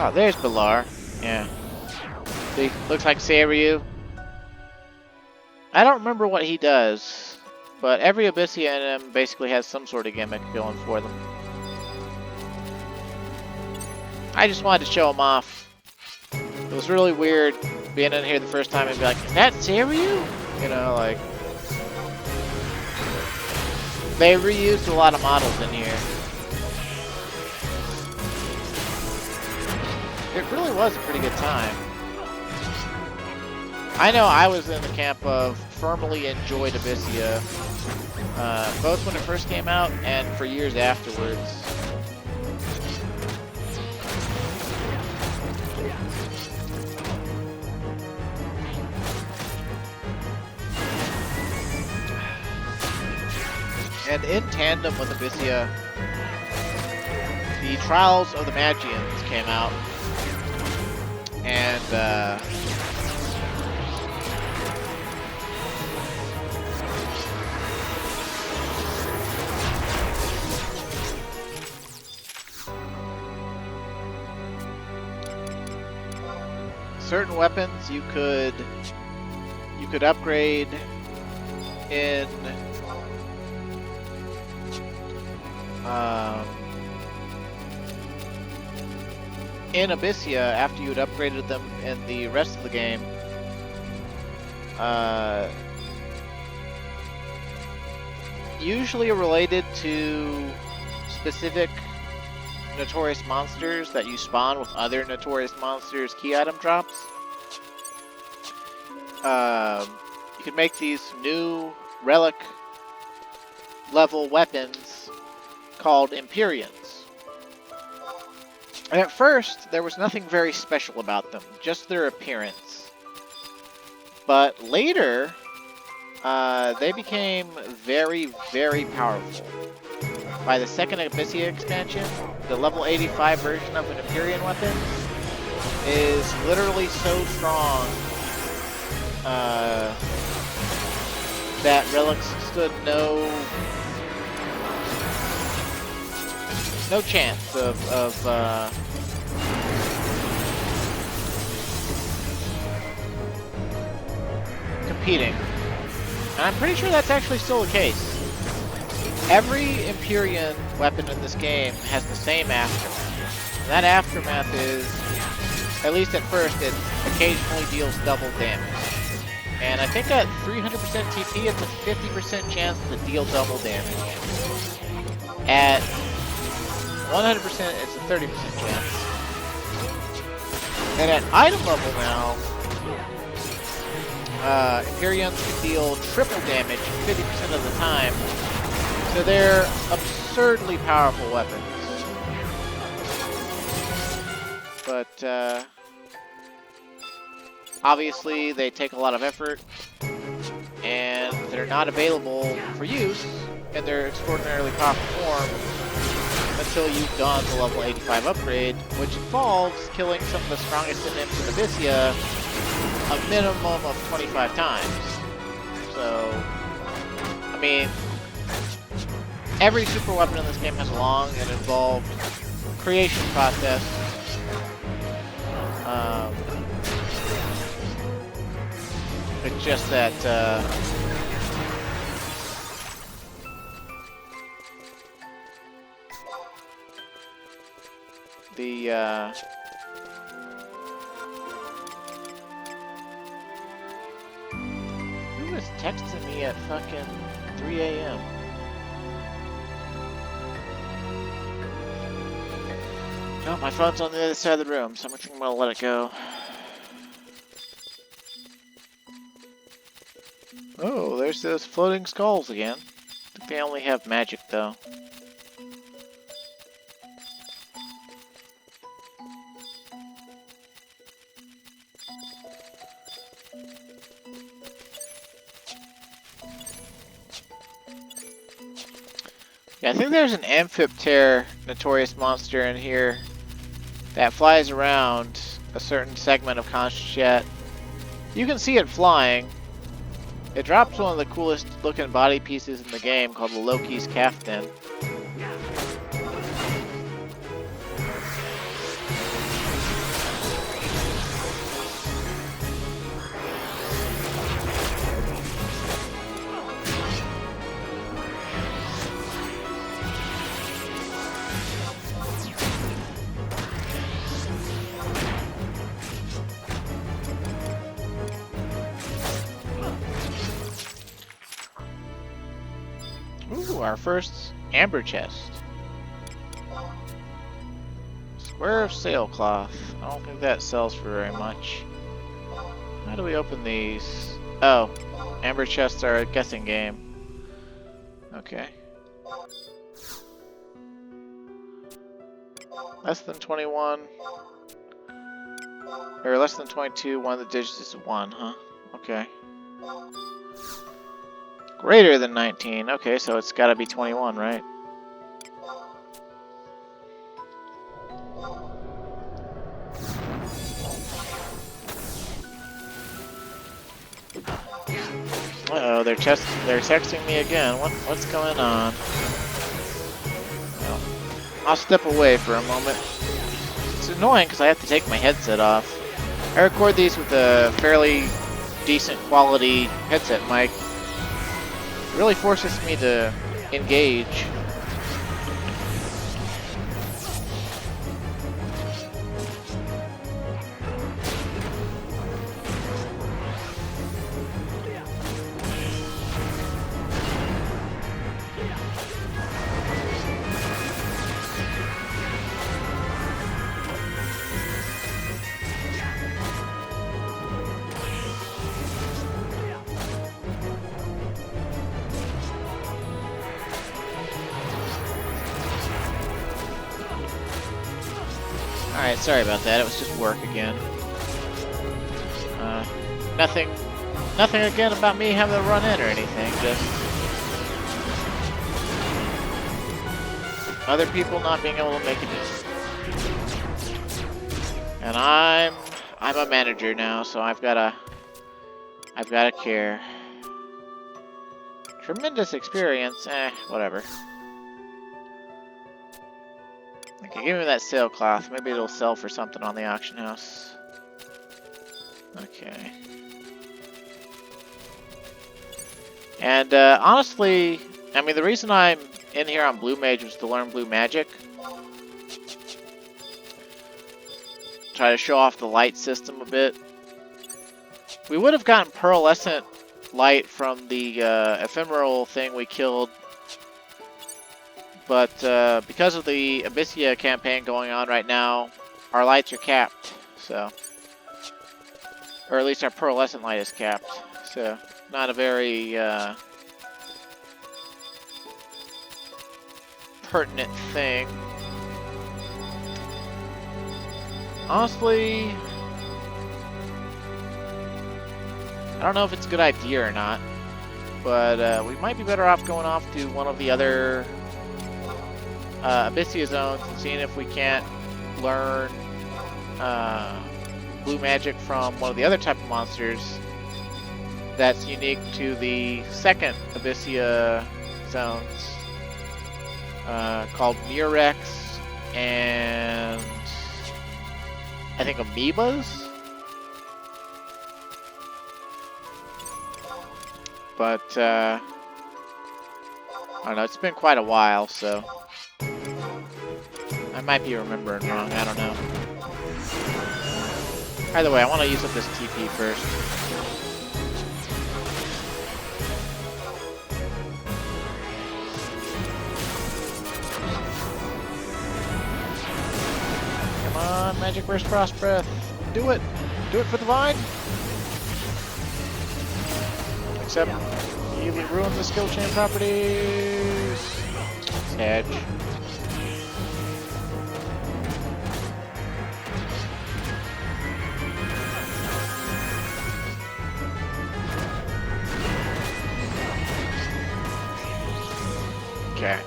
Oh, there's Balar. Yeah. See, looks like Seiryu. I don't remember what he does, but every Abyssea in him basically has some sort of gimmick going for them. I just wanted to show him off. It was really weird being in here the first time and be like, "Is that Seiryu?" You know, like, They reused a lot of models in here. It really was a pretty good time. I know I was in the camp of firmly enjoyed Abyssea, both when it first came out and for years afterwards. And in tandem with Abyssea, the Trials of the Magians came out, and certain weapons you could upgrade in Abyssea after you had upgraded them in the rest of the game. Usually related to specific notorious monsters that you spawn with other notorious monsters' key item drops. You can make these new relic level weapons called Empyreans. And at first, there was nothing very special about them, just their appearance. But later, they became very, very powerful. By the second Abyssea expansion, the level 85 version of an Empyrean weapon is literally so strong that relics stood no chance of competing. And I'm pretty sure that's actually still the case. Every Empyrean weapon in this game has the same aftermath. And that aftermath is, at least at first, it occasionally deals double damage. And I think at 300% TP, it's a 50% chance to deal double damage. At 100%, it's a 30% chance. And at item level now, Empyreans can deal triple damage 50% of the time. So they're absurdly powerful weapons. But, obviously they take a lot of effort, and they're not available for use in their extraordinarily powerful form until you've gone to level 85 upgrade, which involves killing some of the strongest imps in Abyssea a minimum of 25 times. So, I mean, every super weapon in this game has a long and involved creation process. It's just that, who is texting me at fucking 3 a.m.? No, my phone's on the other side of the room, so I think I'm gonna let it go. Oh, there's those floating skulls again. I think they only have magic, though. Yeah, I think there's an Amphiptera notorious monster in here that flies around a certain segment of Consciat. You can see it flying. It drops one of the coolest looking body pieces in the game called the Loki's Kaftan. Ooh, our first amber chest. Square of sailcloth. I don't think that sells for very much. How do we open these? Oh, amber chests are a guessing game. Okay. Less than 21. Or less than 22, one of the digits is 1, huh? Okay. Greater than 19. Okay, so it's gotta be 21, right? Uh-oh, they're texting me again. What's going on? Well, I'll step away for a moment. It's annoying because I have to take my headset off. I record these with a fairly decent quality headset mic. It really forces me to engage. Alright, sorry about that. It was just work again. Nothing again about me having to run in or anything, just other people not being able to make it in. And I'm a manager now, so I've gotta care. Tremendous experience, whatever. Okay, give me that sailcloth. Maybe it'll sell for something on the auction house. Okay. And honestly, I mean, the reason I'm in here on Blue Mage was to learn Blue Magic. Try to show off the light system a bit. We would have gotten pearlescent light from the ephemeral thing we killed. But because of the Abyssea campaign going on right now, our lights are capped. So, or at least our pearlescent light is capped. So, not a very pertinent thing. Honestly, I don't know if it's a good idea or not, but we might be better off going off to one of the other Abyssea zones and seeing if we can't learn blue magic from one of the other type of monsters that's unique to the second Abyssea zones, called Murex and I think amoebas. But I don't know, it's been quite a while, so I might be remembering wrong, I don't know. Either way, I want to use up this TP first. Come on, Magic Burst Frost Breath. Do it! Do it for the vine! Except, you ruin the skill chain properties! Edge. Okay.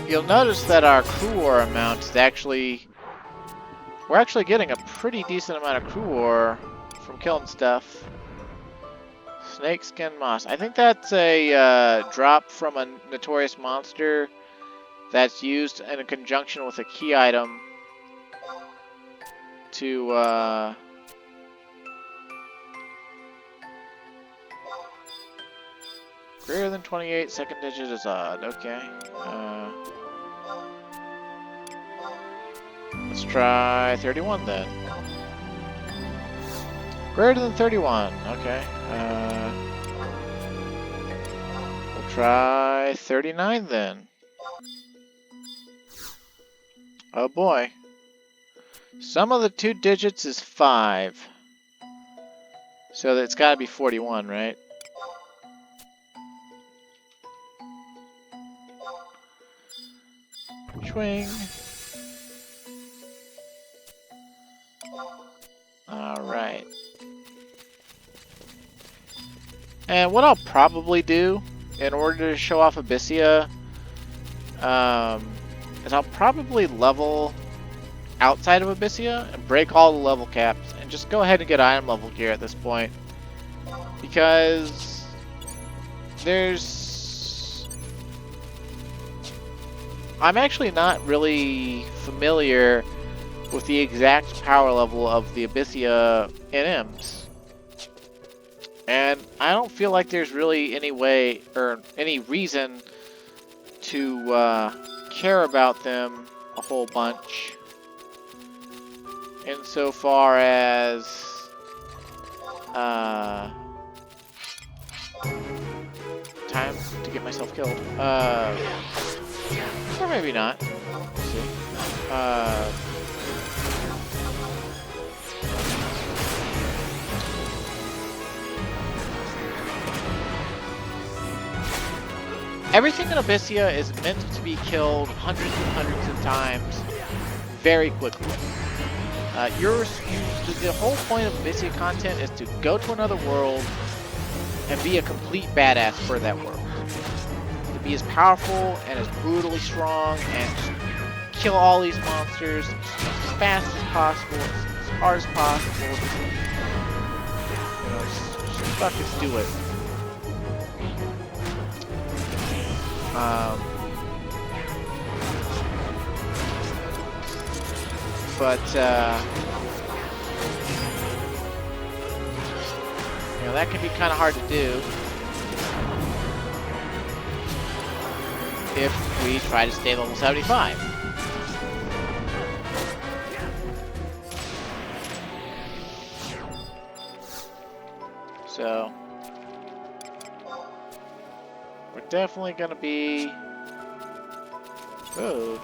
You'll notice that our crew ore amount is actually... We're actually getting a pretty decent amount of crew ore from killing stuff. Snakeskin moss. I think that's a drop from a notorious monster that's used in conjunction with a key item to greater than 28, second digit is odd. Okay. Let's try 31 then. Greater than 31. Okay. We'll try 39 then. Oh boy. Sum of the two digits is 5. So it's got to be 41, right? Swing. Alright. And what I'll probably do in order to show off Abyssea is I'll probably level outside of Abyssea and break all the level caps and just go ahead and get item level gear at this point. Because I'm actually not really familiar with the exact power level of the Abyssea NMs. And I don't feel like there's really any way or any reason to care about them a whole bunch. Insofar as time to get myself killed. Or maybe not. We'll see. Everything in Abyssea is meant to be killed hundreds and hundreds of times very quickly. The whole point of Abyssea content is to go to another world and be a complete badass for that world. To be as powerful and as brutally strong and kill all these monsters as fast as possible, as hard as possible. You know, just fucking do it. You know, that can be kind of hard to do if we try to stay level 75. So we're definitely gonna be food.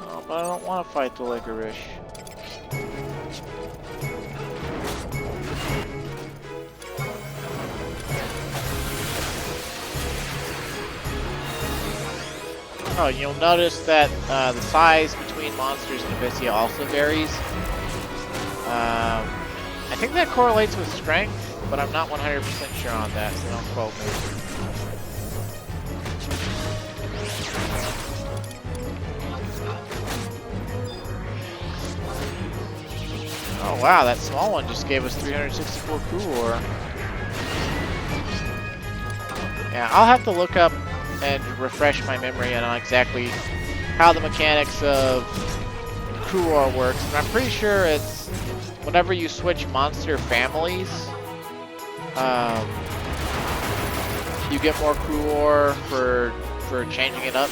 Oh, but I don't want to fight the licorice. Oh, you'll notice that the size between monsters in Abyssea also varies. I think that correlates with strength, but I'm not 100% sure on that, so don't quote me. Oh wow, that small one just gave us 364 crew ore. Yeah, I'll have to look up and refresh my memory on exactly how the mechanics of crew ore works. And I'm pretty sure it's whenever you switch monster families, you get more crew ore for changing it up.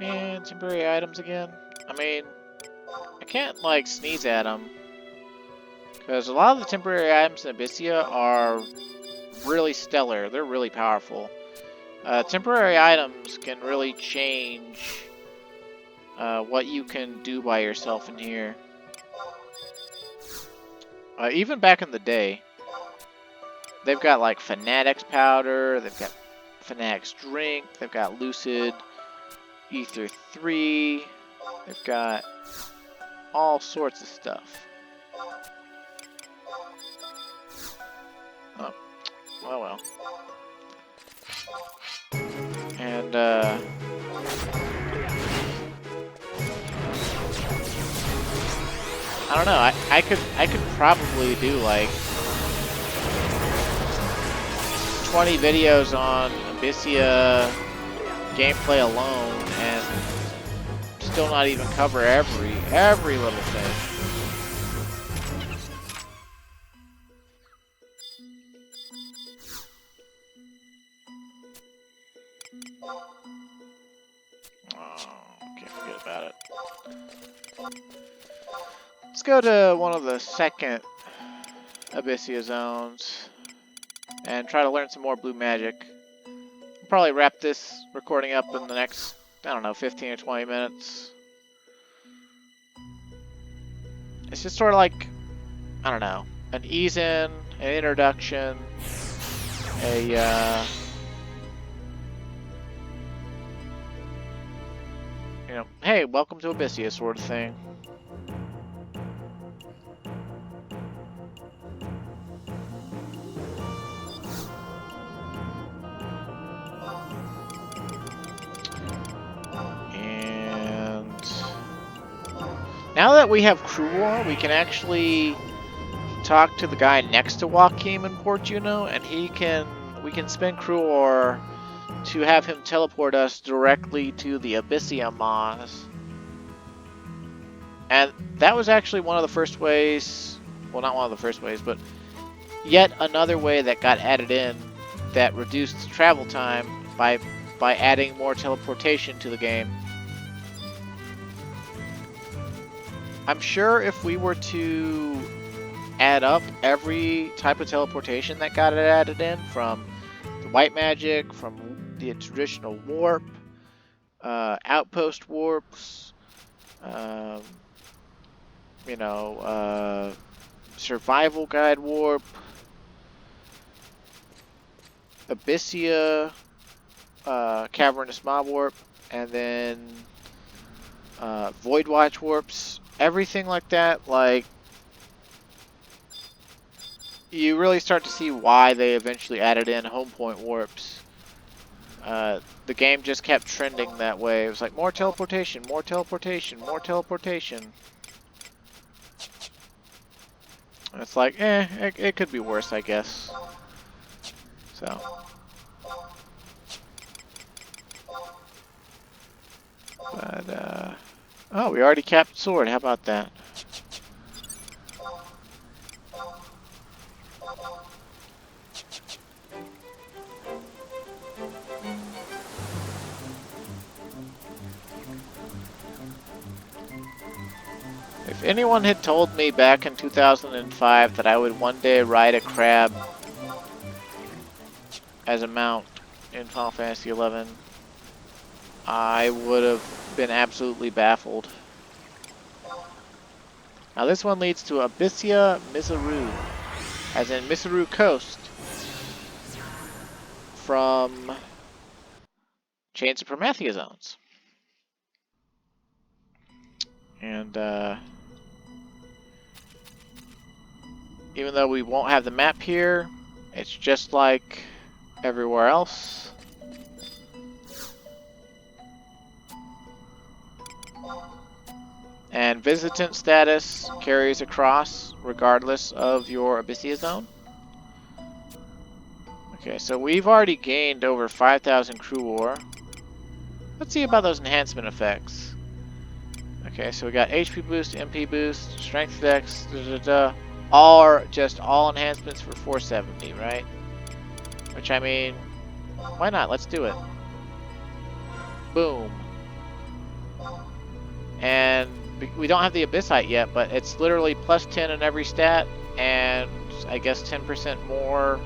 And temporary items again. I mean, I can't like sneeze at them because a lot of the temporary items in Abyssea are really stellar. They're really powerful. Temporary items can really change what you can do by yourself in here. Even back in the day, they've got like Fanatics powder, they've got Fanatics drink, they've got Lucid Ether 3, they've got all sorts of stuff. Oh, well. And I don't know. I could probably do like 20 videos on Abyssea gameplay alone and still not even cover every little thing. Can't forget about it. Let's go to one of the second Abyssea zones and try to learn some more blue magic. I'll probably wrap this recording up in the next, I don't know, 15 or 20 minutes. It's just sort of like, I don't know, an ease in, an introduction, a, you know, hey, welcome to Abyssea sort of thing. Now that we have Crew War, we can actually talk to the guy next to Joachim in Port Juno, and we can spend Crew War to have him teleport us directly to the Abyssea Moss. And that was actually one of the first ways, well, not one of the first ways, but yet another way that got added in that reduced travel time by adding more teleportation to the game. I'm sure if we were to add up every type of teleportation that got added in, from the white magic, from the traditional warp, outpost warps, you know, survival guide warp, Abyssea, cavernous mob warp, and then void watch warps. Everything like that, like, you really start to see why they eventually added in home point warps. The game just kept trending that way. It was like, more teleportation, more teleportation, more teleportation. And it's like, it could be worse, I guess. So. But, oh, we already capped sword. How about that? If anyone had told me back in 2005 that I would one day ride a crab as a mount in Final Fantasy XI, I would have been absolutely baffled. Now this one leads to Abyssea Miseru, as in Miseru Coast, from Chains of Prometheus zones. And even though we won't have the map here, it's just like everywhere else. And visitant status carries across regardless of your Abyssea zone. Okay, so we've already gained over 5,000 crew war. Let's see about those enhancement effects. Okay, so we got HP boost, MP boost, strength dex, all enhancements for 470, right? Which, I mean, why not? Let's do it. Boom. And we don't have the Abyssite yet, but it's literally plus 10 in every stat, and I guess 10% more,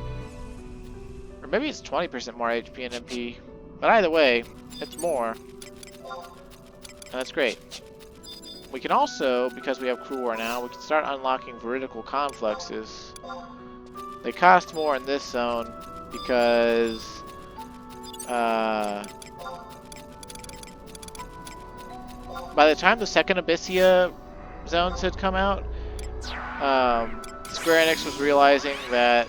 or maybe it's 20% more HP and MP, but either way, it's more, and that's great. We can also, because we have Crew War now, we can start unlocking veridical confluxes. They cost more in this zone because by the time the second Abyssea zones had come out, Square Enix was realizing that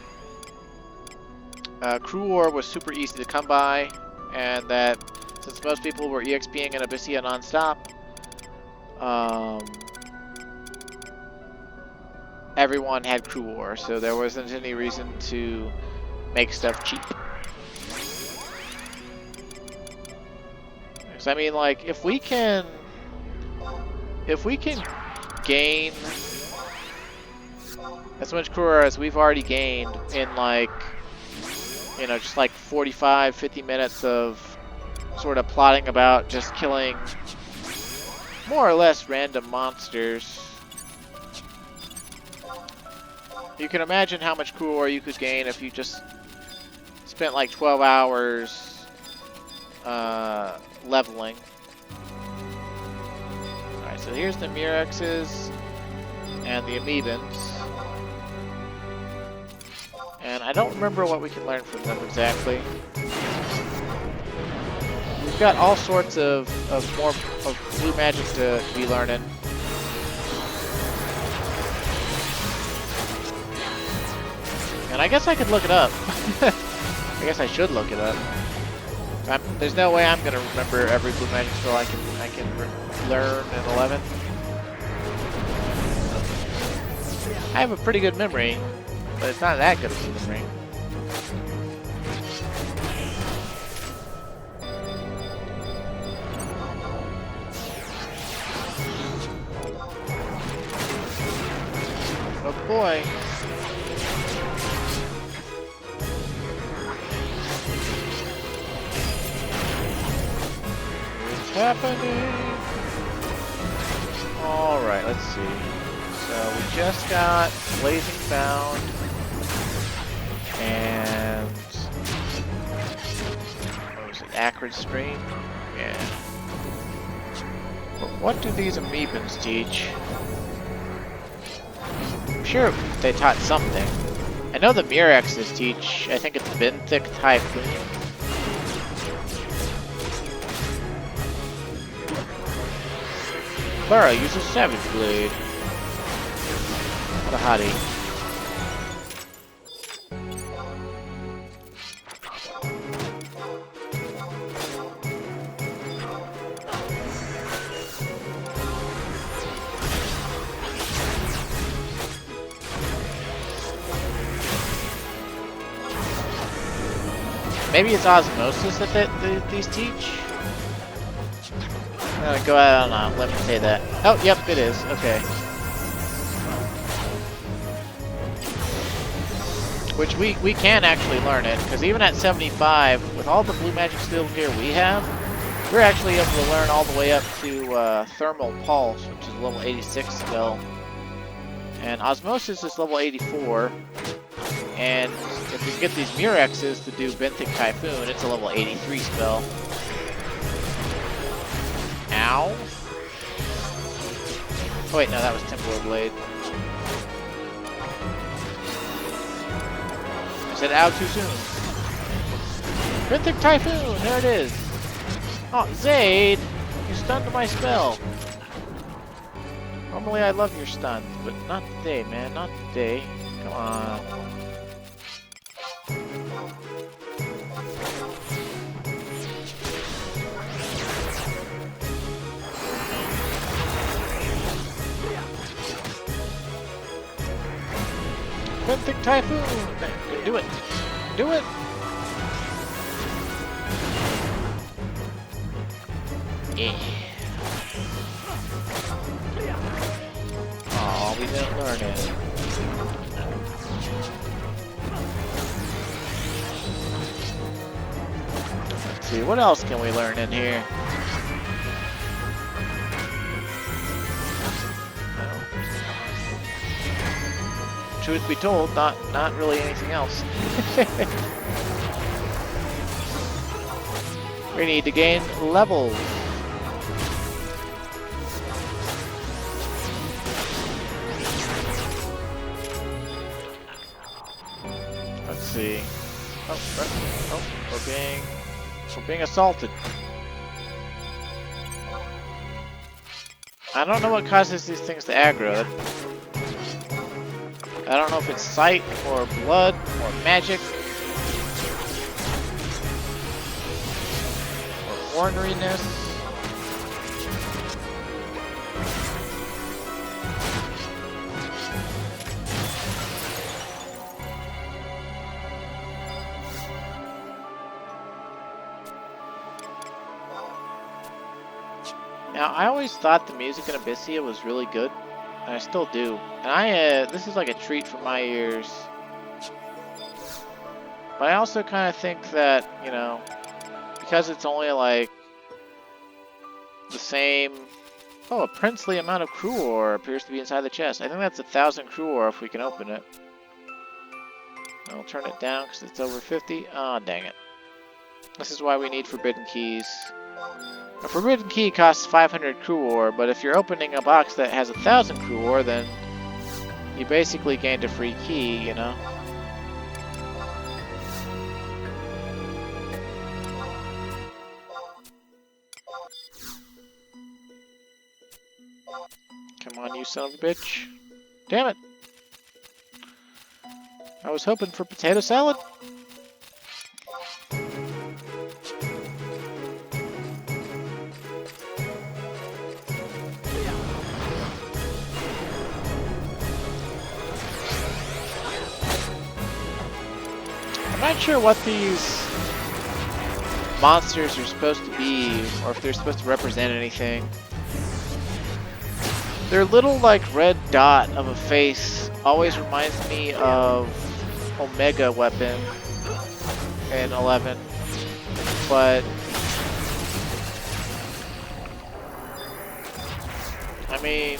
Crew War was super easy to come by, and that since most people were EXPing in Abyssea non-stop, everyone had Crew War, so there wasn't any reason to make stuff cheap. I mean, like, if we can gain as much Kura as we've already gained in, like, you know, just like 45, 50 minutes of sort of plotting about just killing more or less random monsters, you can imagine how much Kura you could gain if you just spent like 12 hours leveling. Alright, so here's the Murexes and the Amoebans. And I don't remember what we can learn from them exactly. We've got all sorts of blue magic to be learning. And I guess I could look it up. I guess I should look it up. There's no way I'm gonna remember every blue magic spell I can learn in 11. I have a pretty good memory, but it's not that good of a memory. Oh boy. What's happening? Alright, let's see. So we just got Blazing Bound and what was it? Acrid Stream? Yeah. But what do these Amoebans teach? I'm sure they taught something. I know the Murexes teach, I think it's Benthic Typhoon. Clara uses Savage Blade. What a hottie. Maybe it's osmosis that these teach? I'm gonna go out on a limb and say that. Oh, yep, it is. Okay. Which we can actually learn it, because even at 75, with all the blue magic skill gear we have, we're actually able to learn all the way up to Thermal Pulse, which is a level 86 spell. And Osmosis is level 84. And if we get these Murexes to do Benthic Typhoon, it's a level 83 spell. Ow. Oh wait, no, that was Templar Blade. I said ow too soon. Benthic Typhoon, there it is. Oh, Zaid, you stunned my spell. Normally I love your stuns, but not today, man, not today. Come on. Benthic Typhoon! Do it! Do it! Yeah. Aw, we didn't learn it. Let's see, what else can we learn in here? Truth be told, not really anything else. We need to gain levels. Let's see. Oh, we're being assaulted. I don't know what causes these things to aggro. I don't know if it's sight, or blood, or magic, or orneriness. Now, I always thought the music in Abyssea was really good, and I still do. And this is like a treat for my ears. But I also kind of think that, you know, because it's only like the same... Oh, a princely amount of crew ore appears to be inside the chest. I think that's 1,000 crew ore if we can open it. I'll turn it down because it's over 50. Ah, dang it. This is why we need forbidden keys. A forbidden key costs 500 crew ore, but if you're opening a box that has 1,000 crew ore, then you basically gained a free key, you know? Come on, you son of a bitch. Damn it! I was hoping for potato salad. I'm not sure what these monsters are supposed to be, or if they're supposed to represent anything. Their little, like, red dot of a face always reminds me of Omega weapon in 11, but I mean,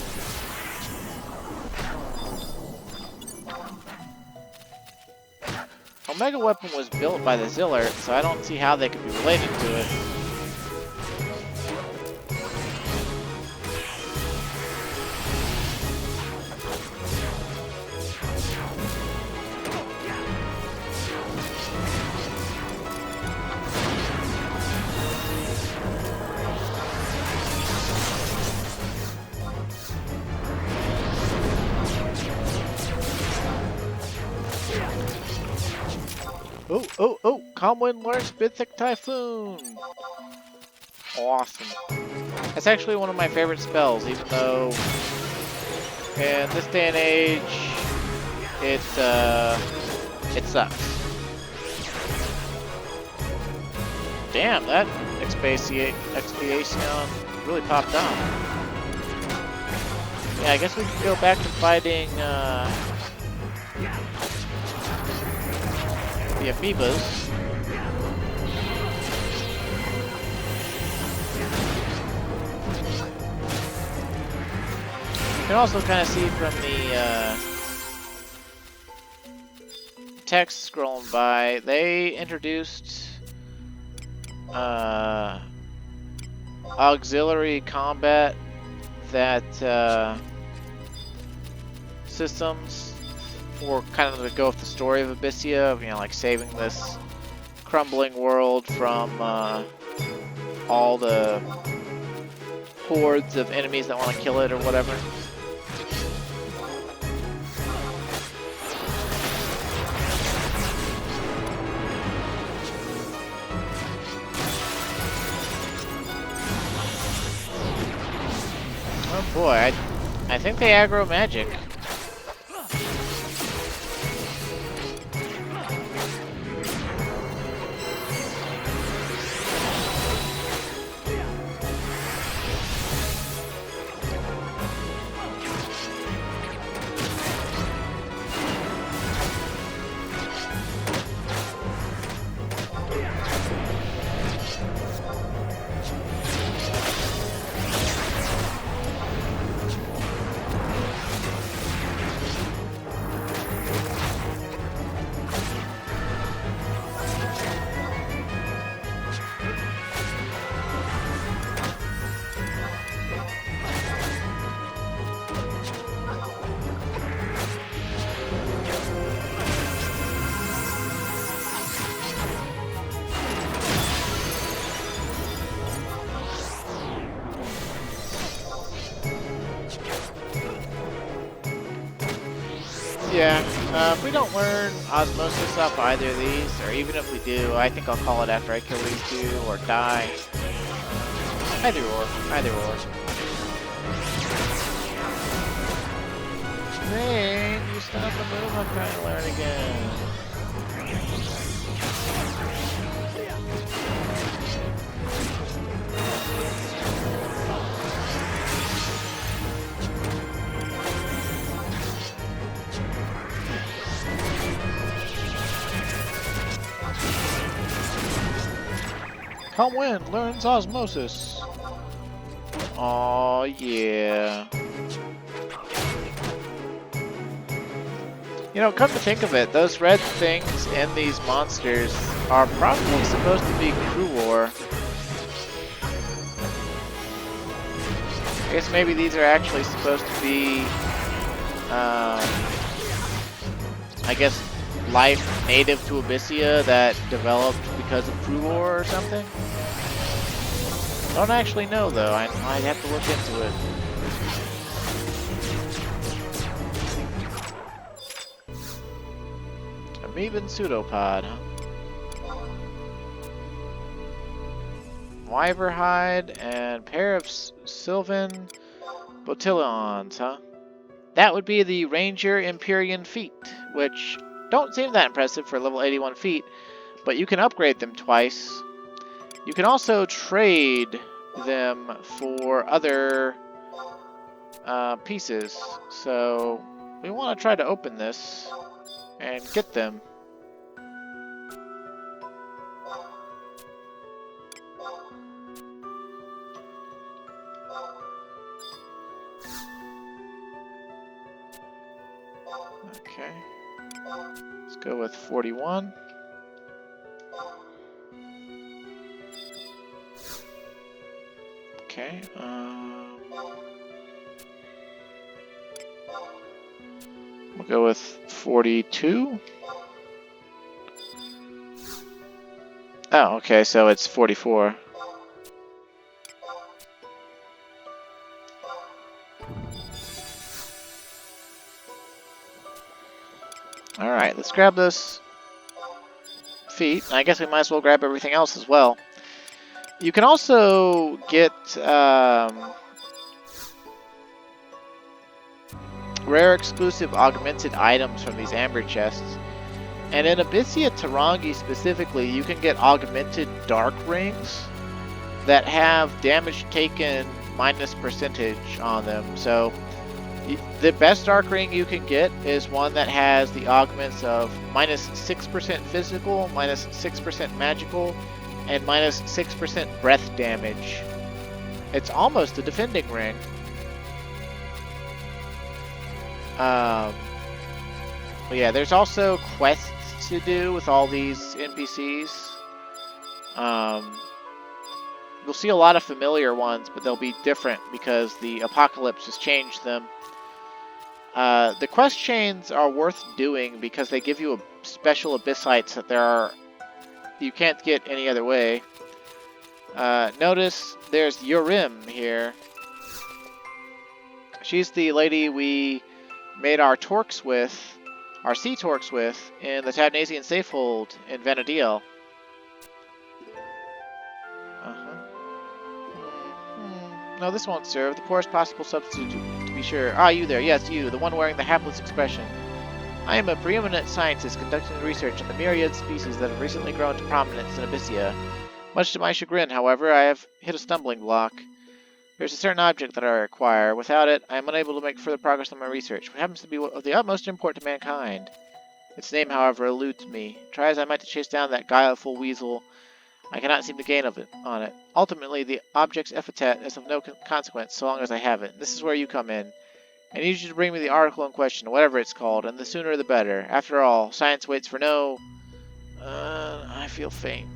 Omega weapon was built by the Zillert, so I don't see how they could be related to it. Oh, calm wind, large Bithic Typhoon! Awesome. That's actually one of my favorite spells, even though in this day and age, it sucks. Damn, that expiation really popped off. Yeah, I guess we can go back to fighting, the amoebas. You can also kind of see from the text scrolling by, they introduced auxiliary combat that systems for kind of to go with the story of Abyssea, of, you know, like saving this crumbling world from all the hordes of enemies that want to kill it or whatever. Oh boy, I think they aggro magic. Yeah, if we don't learn Osmosis off either of these, or even if we do, I think I'll call it after I kill these two, or die. Either or. Man, you stop the move, I'm trying to learn again. Calm Wind learns osmosis. Oh yeah. You know, come to think of it, those red things in these monsters are probably supposed to be crew ore. I guess maybe these are actually supposed to be, I guess, life native to Abyssea that developed because of crew ore or something? Don't actually know though, I might have to look into it. Amoeban pseudopod, huh? Wyver hide and pair of Sylvan Botilons, huh? That would be the Ranger Empyrean feet, which don't seem that impressive for level 81 feet, but you can upgrade them twice. You can also trade them for other pieces, so we want to try to open this and get them. Okay, let's go with 41. Okay, we'll go with 42. Oh, okay, so it's 44. Alright, let's grab those feet. I guess we might as well grab everything else as well. You can also get rare exclusive augmented items from these amber chests. And in Abyssea Tarangi specifically, you can get augmented dark rings that have damage taken minus percentage on them. So the best dark ring you can get is one that has the augments of minus 6% physical, minus 6% magical, and minus 6% breath damage. It's almost a defending ring. But yeah, there's also quests to do with all these NPCs. You'll see a lot of familiar ones, but they'll be different because the apocalypse has changed them. The quest chains are worth doing because they give you a special abyssites that you can't get any other way. Notice there's Yurim here. She's the lady we made our torques with, our sea torques with, in the Tabnasian Safehold in Vanadiel. No, this won't serve. The poorest possible substitute, to be sure. Ah, you there. Yes, you, the one wearing the hapless expression. I am a preeminent scientist conducting research on the myriad species that have recently grown to prominence in Abyssea. Much to my chagrin, however, I have hit a stumbling block. There's a certain object that I require. Without it, I am unable to make further progress on my research, which happens to be of the utmost import to mankind. Its name, however, eludes me. Try as I might to chase down that guileful weasel, I cannot seem to gain on it. Ultimately, the object's epithet is of no consequence so long as I have it. This is where you come in. I need you to bring me the article in question, whatever it's called, and the sooner the better. After all, science waits for no... I feel faint.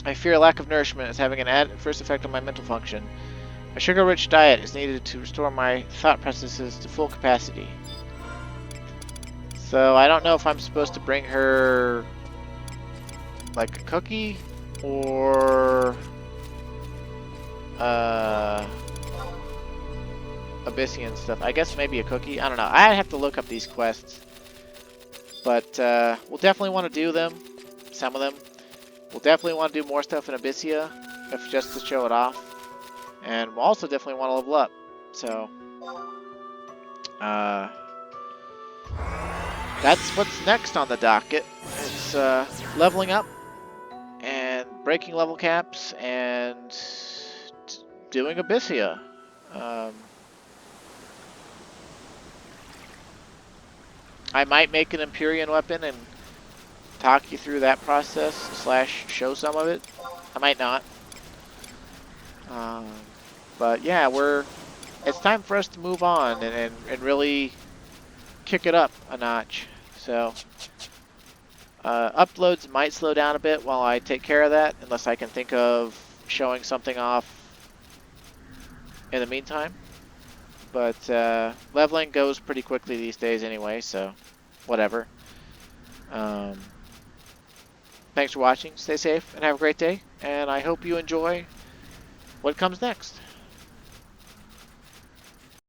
I fear a lack of nourishment is having an adverse effect on my mental function. A sugar-rich diet is needed to restore my thought processes to full capacity. So, I don't know if I'm supposed to bring her... like a cookie, or Abyssian stuff. I guess maybe a cookie. I don't know. I have to look up these quests. But we'll definitely want to do them. Some of them. We'll definitely want to do more stuff in Abyssea, if just to show it off. And we'll also definitely want to level up. So that's what's next on the docket. It's leveling up and breaking level caps and doing Abyssea. I might make an Empyrean weapon and talk you through that process / show some of it. I might not. But yeah, it's time for us to move on and really kick it up a notch. So uploads might slow down a bit while I take care of that, unless I can think of showing something off in the meantime. But leveling goes pretty quickly these days anyway, so whatever. Thanks for watching. Stay safe and have a great day. And I hope you enjoy what comes next.